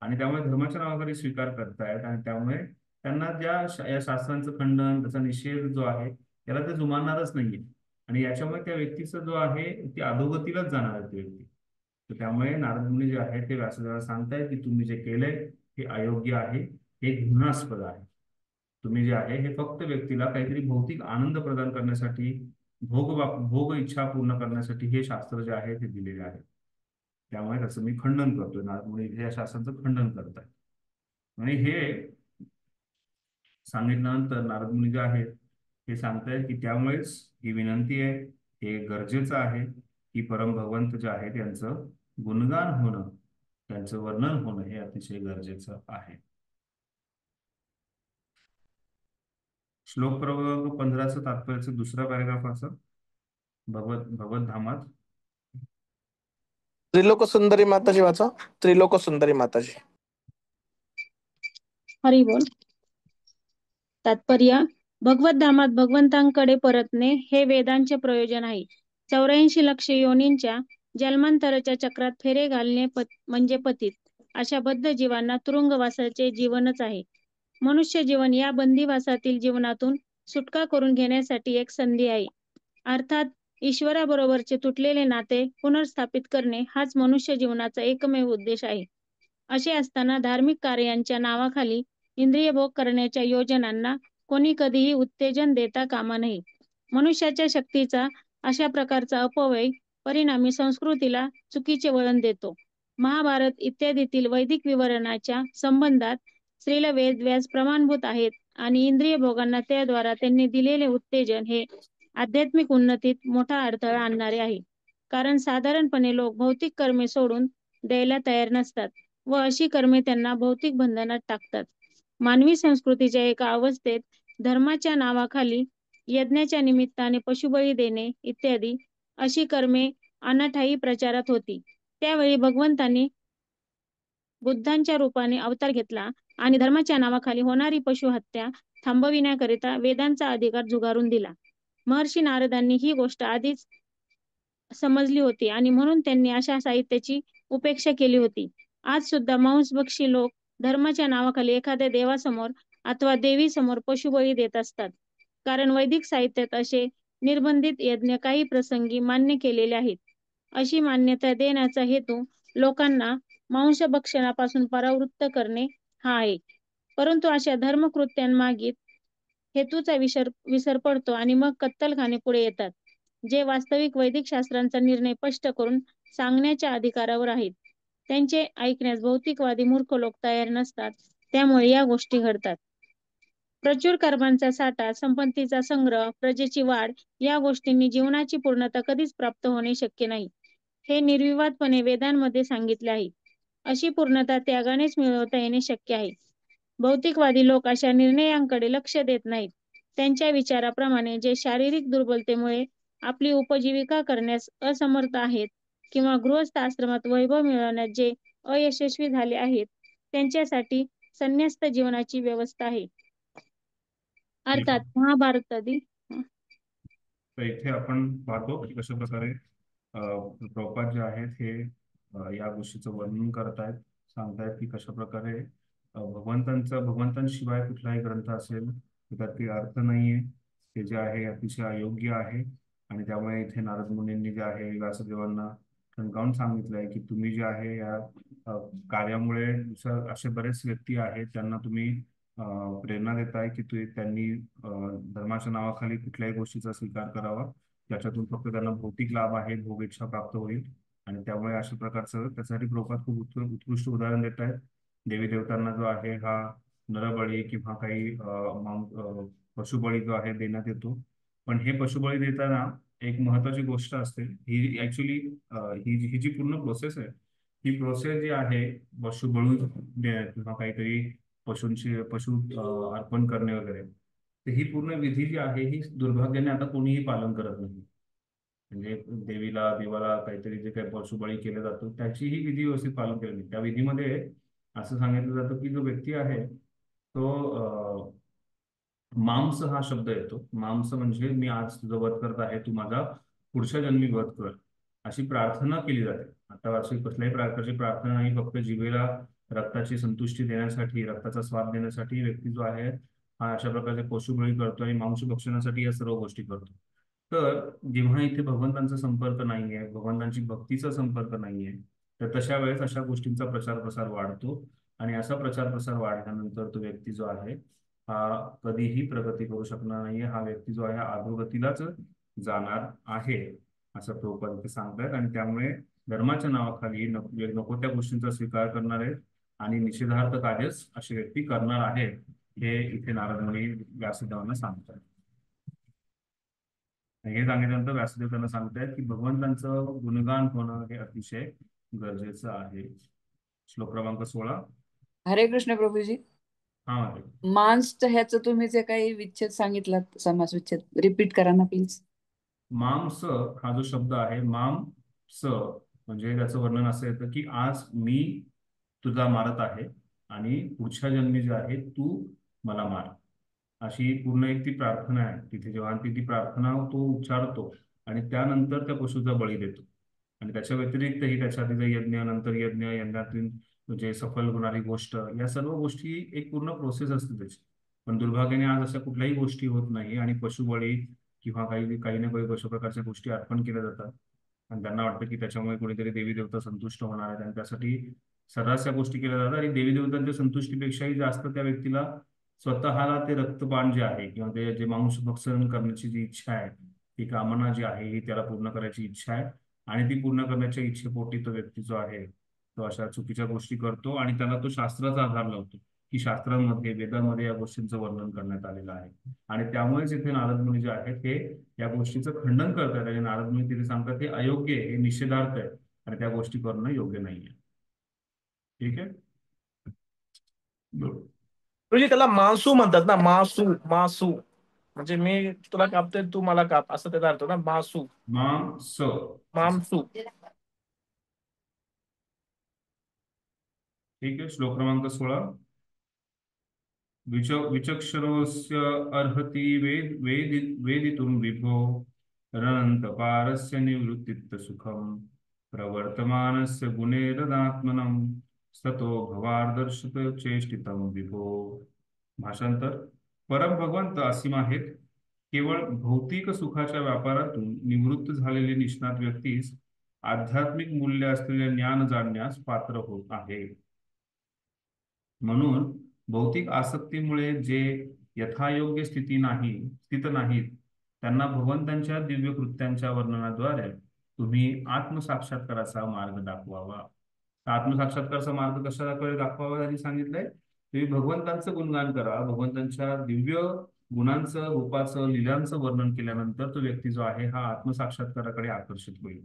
आणि त्यामुळे धर्माच्या नावाखाली स्वीकार करतायत, आणि त्यामुळे त्यांना या शास्त्रांचं खंडन, त्याचा निषेध जो आहे त्याला ते जुमानणारच नाहीये, आणि याच्यामुळे त्या व्यक्तीचा जो आहे ती अधोगतीलाच जाणार आहे ती व्यक्ती. तर त्यामुळे नारद मुनी जे आहे ते व्यासदेवाला सांगतायत की तुम्ही जे केलंय हे अयोग्य आहे, हे घृणास्पद आहे. तुम्ही जे आहे हे फक्त व्यक्तीला काहीतरी भौतिक आनंद प्रदान करण्यासाठी, भोग इच्छा पूर्ण करण्यासाठी हे शास्त्र जे आहे ते दिलेले आहे. त्यामुळे त्याचं मी खंडन करतोय. नारद मुनी या शास्त्राचं खंडन करतायत, आणि हे सांगितल्यानंतर नारद मुनी जे आहेत हे सांगतायत की त्यामुळेच ही विनंती आहे, हे गरजेचं आहे की परम भगवंत जे आहे त्यांचं गुणगान होणं, त्यांचं वर्णन होणं हे अतिशय गरजेचं आहे. श्लोक क्रमांक 15चं तात्पर्याचं दुसऱ्या पॅरेग्राफाचं भगवत धामात. त्रिलोक सुंदरी माताजी वाचा. त्रिलोक सुंदरी माताजी. हरी बोल. तात्पर्य: भगवत धामात भगवंतांकडे परतणे हे वेदांचे प्रयोजन आहे. 84 लक्ष योनींच्या जन्मांतराच्या चक्रात फेरे घालणे म्हणजे पतित अशा बद्ध जीवांना तुरुंगवासाचे जीवनच आहे. मनुष्य जीवन या बंदिवासातील जीवनातून सुटका करून घेण्यासाठी एक संधी आहे. अर्थात ईश्वराबरोबरचे तुटलेले नाते पुनर्स्थापित करणे हाच मनुष्य जीवनाचा एकमेव उद्देश आहे. असे असताना धार्मिक कार्यांच्या नावाखाली इंद्रियभोग करण्याच्या योजनांना कोणी कधीही उत्तेजन देता कामा नये. मनुष्याच्या शक्तीचा अशा प्रकारचा अपव्यय परिणामी संस्कृतीला चुकीचे वळण देतो. महाभारत इत्यादीतील वैदिक विवरणाच्या संबंधात श्रील वेद व्यास प्रमाणभूत आहेत, आणि इंद्रिय भोगांना त्याद्वारा त्यांनी दिलेले उत्तेजन हे आध्यात्मिक उन्नतीत मोठा अडथळा आणणारे आहे. कारण साधारणपणे लोक भौतिक कर्मे सोडून द्यायला तयार नसतात व अशी कर्मे त्यांना भौतिक बंधनात टाकतात. मानवी संस्कृतीच्या एका अवस्थेत धर्माच्या नावाखाली यज्ञाच्या निमित्ताने पशुबळी देणे इत्यादी अशी कर्मे अनाठायी प्रचारात होती. त्यावेळी भगवंतांनी बुद्धांच्या रूपाने अवतार घेतला आणि धर्माच्या नावाखाली होणारी पशुहत्या थांबविण्याकरिता वेदांचा अधिकार झुगारून दिला. महर्षी नारदांनी ही गोष्ट आधीच समजली होती आणि म्हणून त्यांनी अशा साहित्याची उपेक्षा केली होती. आज सुद्धा मांसभक्षी लोक धर्माच्या नावाखाली एखाद्या देवासमोर अथवा देवीसमोर पशुबळी देत असतात. कारण वैदिक साहित्यात असे निर्बंधित यज्ञ काही प्रसंगी मान्य केलेले आहेत. अशी मान्यता देण्याचा हेतू लोकांना मांसभक्षणापासून परावृत्त करणे हा आहे. परंतु अशा धर्मकृत्यांमागील हेतूचा विसर पडतो आणि मग कत्तलखाने पुढे येतात, जे वास्तविक वैदिक शास्त्रांचा निर्णय स्पष्ट करून सांगण्याच्या अधिकारावर आहेत. त्यांचे ऐकण्यास भौतिकवादी मूर्ख लोक तयार नसतात, त्यामुळे या गोष्टी घडतात. प्रचुर कर्मांचा साठा, संपत्तीचा संग्रह, प्रजेची वाढ या गोष्टींनी जीवनाची पूर्णता कधीच प्राप्त होणे शक्य नाही. हे निर्विवादपणे वेदांमध्ये सांगितले आहे. अशी पूर्णता त्यागानेच मिळवता येणे शक्य आहे. भौतिकवादी लोक अशा निर्णयांकडे लक्ष देत नाहीत. त्यांच्या विचाराप्रमाणे जे शारीरिक दुर्बलतेमुळे आपली उपजीविका करण्यास असमर्थ आहेत किंवा गृहस्थ आश्रमात वैभव मिळवण्यात जे अयशस्वी झाले आहेत, त्यांच्यासाठी संन्यस्त जीवनाची व्यवस्था आहे. अर्थात महाभारतातील तर इथे आपण पाहतो की कशा प्रकारे प्रभुपाद जे आहेत हे या गोष्टीचं वर्णन करतायत, सांगतायत की कशा प्रकारे भगवंतांशिवाय कुठलाही ग्रंथ असेल त्यात काही अर्थ नाहीये, ते जे आहे अतिशय अयोग्य आहे. आणि त्यामुळे इथे नारद मुनींनी जे आहे व्यासदेवांना ठणकावून सांगितलंय की तुम्ही जे आहे या कार्यामुळे असे बरेच व्यक्ती आहेत त्यांना तुम्ही प्रेरणा देताय की त्यांनी धर्माच्या नावाखाली कुठल्याही गोष्टीचा स्वीकार करावा ज्याच्यातून फक्त त्यांना भौतिक लाभ आहे, भोग इच्छा प्राप्त होईल. आणि त्यामुळे अशा प्रकारचं त्यासाठी प्रभुपाद खूप उत्कृष्ट उदाहरण देत आहेत. देवी देवतांना जो आहे हा नरबळी किंवा काही पशुबळी जो आहे देण्यात येतो. पण हे पशुबळी देताना एक महत्वाची गोष्ट असते, ही ऍक्च्युली ही जी पूर्ण प्रोसेस आहे, ही प्रोसेस जी आहे पशुबळी देण्यात किंवा काहीतरी पशु अर्पण करणे वगैरे, तर ही पूर्ण विधी जी आहे ही दुर्भाग्याने आता कोणीही पालन करत नाही. म्हणजे देवाला काहीतरी जे काही पशुबळी केलं जातं त्याची ही विधी व्यवस्थित पालन केलं नाही. त्या विधीमध्ये असं सांगितलं जातं की जो व्यक्ती आहे तो मांस हा शब्द येतो. मांस म्हणजे मी आज तुझं वध करत आहे, तू माझा पुढच्या जन्मी वध कर, अशी प्रार्थना केली जाते. आता अशी कुठल्याही प्रकारची प्रार्थना नाही, फक्त जिभेला रक्ताची संतुष्टी देण्यासाठी, रक्ताचा स्वाद देण्यासाठी व्यक्ती जो आहे हा अशा प्रकारचे पशुबळी करतो आणि मांस भक्षणासाठी या सर्व गोष्टी करतो. तर जेव्हा इथे भगवंतांचा संपर्क नाहीये, भगवंतांची भक्तीचा संपर्क नाहीये, तर तशा वेळेस अशा गोष्टींचा प्रचार प्रसार वाढतो. आणि असा प्रचार प्रसार वाढल्यानंतर तो व्यक्ती जो आहे हा कधीही प्रगती करू शकणार नाहीये. हा व्यक्ती जो आहे अधोगतीलाच जाणार आहे असं प्रभुपाद इथे सांगतायत. आणि त्यामुळे धर्माच्या नावाखाली नको त्या गोष्टींचा स्वीकार करणारे आणि निषेधार्थ कार्यच अशी व्यक्ती करणार आहे, हे इथे नारद मुनी व्यासदेवांना सांगतात. हे सांगितल्यानंतर व्यासदेव त्यांना सांगतायत की भगवंतांचं गुणगान होणं हे अतिशय गरजेचं आहे. श्लोक क्रमांक 16. हरे कृष्ण प्रभूजी. हा, मांस ह्याचं तुम्ही जे काही विच्छेद सांगितलात, समास विच्छेद, रिपीट करा ना प्लीज. मांस हा जो शब्द आहे, मांस म्हणजे त्याचं वर्णन असं येतं की आज मी तुझा मारत आहे आणि पुढच्या जन्मी जे आहे तू मला मार, अशी पूर्ण एक ती प्रार्थना आहे तिथे. जेव्हा ती प्रार्थना तो उच्चारतो आणि त्यानंतर त्या पशुचा बळी देतो. आणि त्याच्या व्यतिरिक्तही त्याच्या आधीचा यज्ञ, नंतर यज्ञ, यज्ञातून जे सफल होणारी गोष्ट, या सर्व गोष्टी एक पूर्ण प्रोसेस असते त्याची. पण दुर्भाग्याने आज अशा कुठल्याही गोष्टी होत नाही आणि पशुबळी किंवा काही ना काही अशा प्रकारच्या गोष्टी अर्पण केल्या जातात. आणि त्यांना वाटतं की त्याच्यामुळे कोणीतरी देवी देवता संतुष्ट होणार आहेत आणि त्यासाठी सर्रास या गोष्टी केल्या जातात. आणि देवी देवतांच्या संतुष्टीपेक्षाही जास्त त्या व्यक्तीला स्वतःला ते रक्तपान जे आहे किंवा ते जे मांस भक्षण करण्याची जी इच्छा आहे, ती कामना जी आहे ही त्याला पूर्ण करायची इच्छा आहे. आणि ती पूर्ण करण्याच्या इच्छेपोटी तो व्यक्ती जो आहे तो अशा चुकीच्या गोष्टी करतो आणि त्याला तो शास्त्राचा आधार लावतो की शास्त्रांमध्ये, वेदांमध्ये या गोष्टींचं वर्णन करण्यात आलेलं आहे. आणि त्यामुळेच इथे नारद मुनी जे आहेत हे या गोष्टीचं खंडन करतात. आणि नारद मुनी तिथे सांगतात हे अयोग्य आहे, हे निषेधार्थ आहे आणि त्या गोष्टी करणं योग्य नाहीये. ठीक आहे. म्हणजे त्याला मासू म्हणतात ना, मासू म्हणजे मी तुला कापतोय, तू मला काप, असं त्याचा अर्थ ना, मासू. मांसू. ठीक आहे. श्लोक क्रमांक 16. विचक्षरोस्य अर्हति वेदितुं विभो रनंत पारस्य निवृत्तित्त सुखम प्रवर्तमानस्य गुणेरदात्मनं सतो भवार्दर्शत चेष्टितं विभो. भाषांतर. परम भगवंत असीम आहेत. केवळ भौतिक सुखाच्या व्यापारातून निवृत्त झालेले निष्णात व्यक्तीस आध्यात्मिक मूल्य असलेले ज्ञान जाणण्यास पात्र होत आहे. म्हणून भौतिक आसक्तीमुळे जे यथायोग्य स्थित नाहीत त्यांना भगवंतांच्या दिव्य कृत्यांच्या वर्णनाद्वारे तुम्ही आत्मसाक्षात्काराचा मार्ग दाखवावा. आत्मसाक्षात्काराचा मार्ग कशा दाखवावा त्यांनी सांगितलंय तुम्ही भगवंतांचं गुणगान करा, भगवंतांच्या दिव्य गुणांचं, रूपाचं, लीलांचं वर्णन केल्यानंतर तो व्यक्ती जो आहे हा आत्मसाक्षात्काराकडे आकर्षित होईल.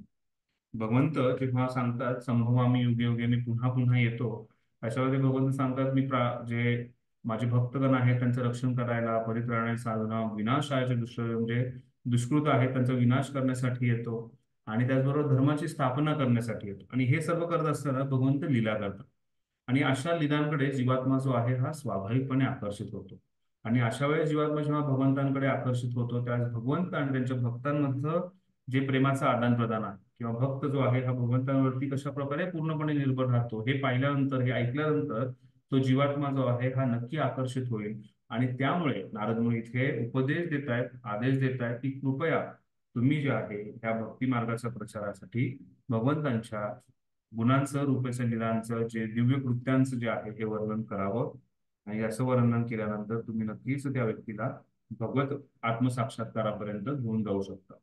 भगवंत जेव्हा सांगतात संभवामी युगे युगे, मी पुन्हा पुन्हा येतो, अशा वेळी भगवंत सांगतात मी जे माझे भक्तगण आहेत त्यांचं रक्षण करायला, परित्राणाय साधना, विनाशाच्या म्हणजे दुष्कृत आहेत त्यांचा विनाश करण्यासाठी येतो, आणि त्याचबरोबर धर्माची स्थापना करण्यासाठी येतो. आणि हे सर्व करत असताना भगवंत लीला करतात, आणि अशा लीलांकडे जीवात्मा जो आहे हा स्वाभाविकपणे आकर्षित होतो. आणि अशा वेळेस जीवात्मा जेव्हा भगवंतांकडे आकर्षित होतो, त्यावेळेस भगवंत आणि त्यांच्या भक्तांमधलं जे प्रेमाचं आदान प्रदान आहे, किंवा भक्त जो आहे हा भगवंतांवरती कशा प्रकारे पूर्णपणे निर्भर राहतो, हे पाहिल्यानंतर, हे ऐकल्यानंतर तो जीवात्मा जो आहे हा नक्की आकर्षित होईल. आणि त्यामुळे नारद मुनी इथे उपदेश देत आहेत, आदेश देत आहेत की कृपया तुम्ही जे आहे ह्या भक्ती मार्गाच्या प्रचारासाठी भगवंतांच्या गुणांचं, रूपेचं, लीलांचं, जे दिव्य कृत्यांचं जे आहे हे वर्णन करावं. आणि असं वर्णन केल्यानंतर तुम्ही नक्कीच त्या व्यक्तीला भगवत आत्मसाक्षात्कारापर्यंत घेऊन जाऊ शकता.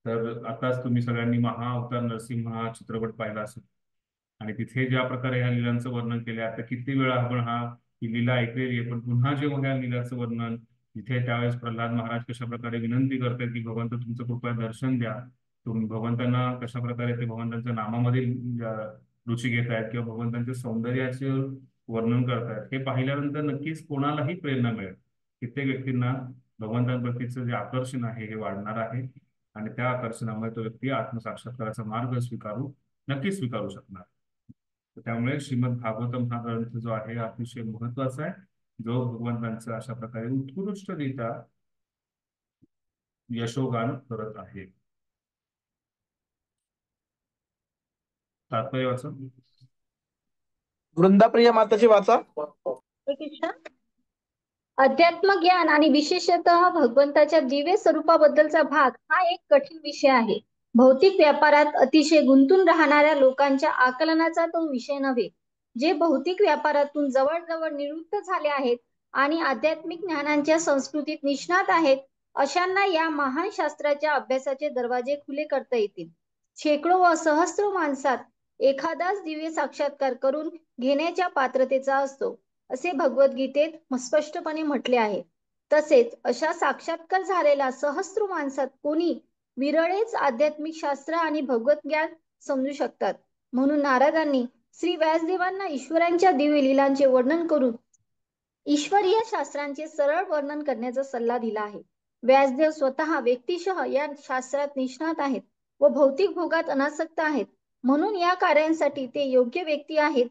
तर आताच तुम्ही सगळ्यांनी महाअवतार नरसिंह हा चित्रपट पाहिला असेल, आणि तिथे ज्या प्रकारे ह्या लीलांचं वर्णन केले, आता किती वेळा आपण ही लीला ऐकलेली आहे, पण पुन्हा जेव्हा ह्या लीलाचं वर्णन तिथे, त्यावेळेस प्रल्हाद महाराज कशा प्रकारे विनंती करतात की भगवंत तुमचं कृपया दर्शन द्या, तुम्ही भगवंतांना कशा प्रकारे ते भगवंतांच्या नामामध्ये रुची घेत आहेत किंवा भगवंतांच्या सौंदर्याचे वर्णन करतायत, हे पाहिल्यानंतर नक्कीच कोणालाही प्रेरणा मिळेल. कित्येक व्यक्तींना भगवंतांप्रतीचं जे आकर्षण आहे हे वाढणार आहे, आणि त्या आकर्षणामुळे तो व्यक्ती आत्मसाक्षात्काराचा मार्ग नक्कीच स्वीकारू शकणार. त्यामुळे श्रीमद भागवतम हा ग्रंथ जो आहे अतिशय महत्वाचा आहे, जो भगवंतांचं अशा प्रकारे उत्कृष्टरित्या यशोगान करत आहे. तात्पर्य वाचा. वृंदाप्रिय माताची वाचा. अध्यात्म ज्ञान आणि विशेषतः भगवंताच्या दिव्य स्वरूपाबद्दलचा भाग हा एक कठीण विषय आहे. भौतिक व्यापारात अतिशय गुंतून राहणाऱ्या लोकांच्या आकलनाचा तो विषय नव्हे. जे भौतिक व्यापारातून जवळजवळ निवृत्त झाले आहेत आणि आध्यात्मिक ज्ञानांच्या संस्कृतीत निष्णात आहेत, अशांना या महान शास्त्राच्या अभ्यासाचे दरवाजे खुले करता येतील. शेकडो व सहस्रो माणसात एखादाच दिव्य साक्षात्कार करून घेण्याच्या पात्रतेचा असतो, असे भगवद्गीतेत स्पष्टपणे म्हटले आहे. तसेच अशा साक्षात्कार झालेल्या सहस्रो माणसात कोणी विरळेच आध्यात्मिक शास्त्र आणि भगवत ज्ञान समजू शकतात. म्हणून नारदांनी श्री व्यासदेवांना ईश्वरांच्या दिव्य लीलांचे वर्णन करून ईश्वरीय शास्त्रांचे सरळ वर्णन करण्याचा सल्ला दिला आहे. व्यासदेव स्वतः व्यक्तिशः या शास्त्रात निष्णात आहेत व भौतिक भोगात अनासक्त आहेत, म्हणून या कार्यांसाठी ते योग्य व्यक्ती आहेत.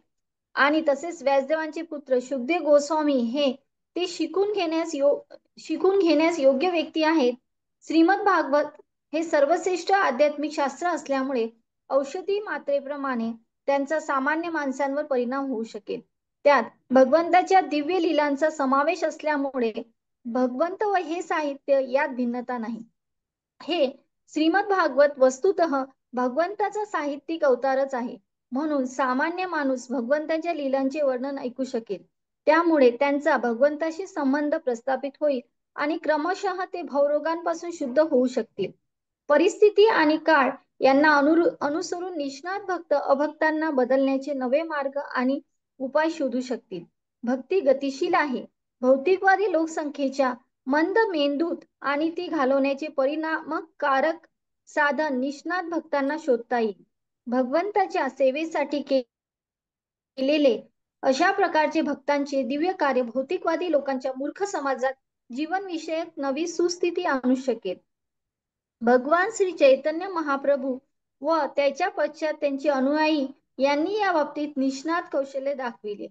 आणि तसेच व्यासदेवांचे पुत्र शुकदेव गोस्वामी हे ते शिकून घेण्यास योग्य व्यक्ती आहेत. श्रीमद भागवत हे सर्वश्रेष्ठ आध्यात्मिक शास्त्र असल्यामुळे औषधी मात्रेप्रमाणे त्यांचा सामान्य माणसांवर परिणाम होऊ शकेल. त्यात भगवंताच्या दिव्य लीलांचा समावेश असल्यामुळे भगवंत व हे साहित्य यात भिन्नता नाही. हे श्रीमद भागवत वस्तुतः भगवंताचा साहित्यिक अवतारच आहे, म्हणून सामान्य माणूस भगवंताच्या लीलांचे वर्णन ऐकू शकेल. त्यामुळे त्यांचा भगवंताशी संबंध प्रस्थापित होईल आणि क्रमशः ते भवरोगांपासून शुद्ध होऊ शकतील. परिस्थिती आणि काळ यांना अनुसरून निष्णात भक्त अभक्तांना बदलण्याचे नवे मार्ग आणि उपाय शोधू शकतील. भक्ती गतिशील आहे. भौतिकवादी लोकसंख्येच्या मंद मेंदूत आणि ती घालवण्याचे परिणामक कारक साधन निष्णात भक्तांना शोधता येईल. भगवंताच्या सेवेसाठी केलेले अशा प्रकारचे भक्तांचे दिव्य कार्य भौतिकवादी लोकांच्या मूर्ख समाजात जीवनविषयक नवी सुस्थिती आणू शकेल. भगवान श्री चैतन्य महाप्रभू व त्याच्या पश्चात त्यांचे अनुयायी यांनी या बाबतीत निष्णात कौशल्य दाखविले.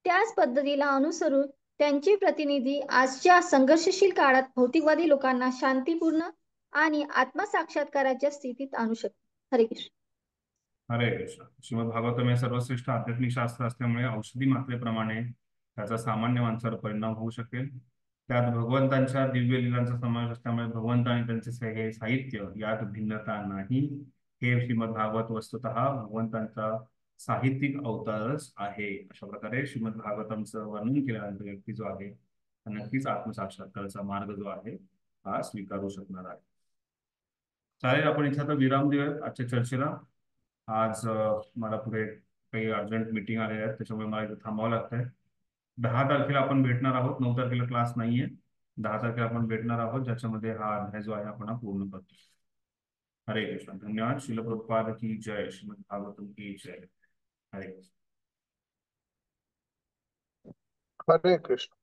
त्याच पद्धतीला अनुसरून त्यांचे प्रतिनिधी आजच्या संघर्षशील काळात भौतिकवादी लोकांना शांतीपूर्ण आणि आत्मसाक्षात्काराच्या स्थितीत आणू शकतात. हरे कृष्ण. हरे कृष्ण. श्रीमद भागवतम हे सर्वश्रेष्ठ आध्यात्मिक शास्त्र असल्यामुळे औषधी मात्रेप्रमाणे त्याचा सामान्य माणसावर परिणाम होऊ शकेल. त्यात भगवंतांच्या दिव्य लीलांचा समावेश असल्यामुळे भगवंत आणि त्यांचे हे साहित्य यात भिन्नता नाही. हे श्रीमद भागवत वस्तुतः भगवंतांचा साहित्यिक अवतारच आहे. अशा प्रकारे श्रीमद भागवतमचं वर्णन केल्यानंतर व्यक्ती जो आहे नक्कीच आत्मसाक्षात्काराचा मार्ग जो आहे हा स्वीकारू शकणार आहे. चालेल, आपण इथे आता विराम देऊयात आजच्या चर्चेला. आज मला पुढे काही अर्जंट मीटिंग आलेल्या आहेत, त्याच्यामुळे मला इथे थांबावं लागतंय. 10 तारखेला आपण भेटणार आहोत. 9 तारखेला क्लास नाहीये. 10 तारखेला आपण भेटणार आहोत, ज्याच्यामध्ये हा अध्याय जो आहे आपण पूर्ण करतो. हरे कृष्ण. धन्यवाद. श्रील प्रभुपाद की जय. श्रीमद भागवतम की जय. हरे कृष्ण. हरे कृष्ण.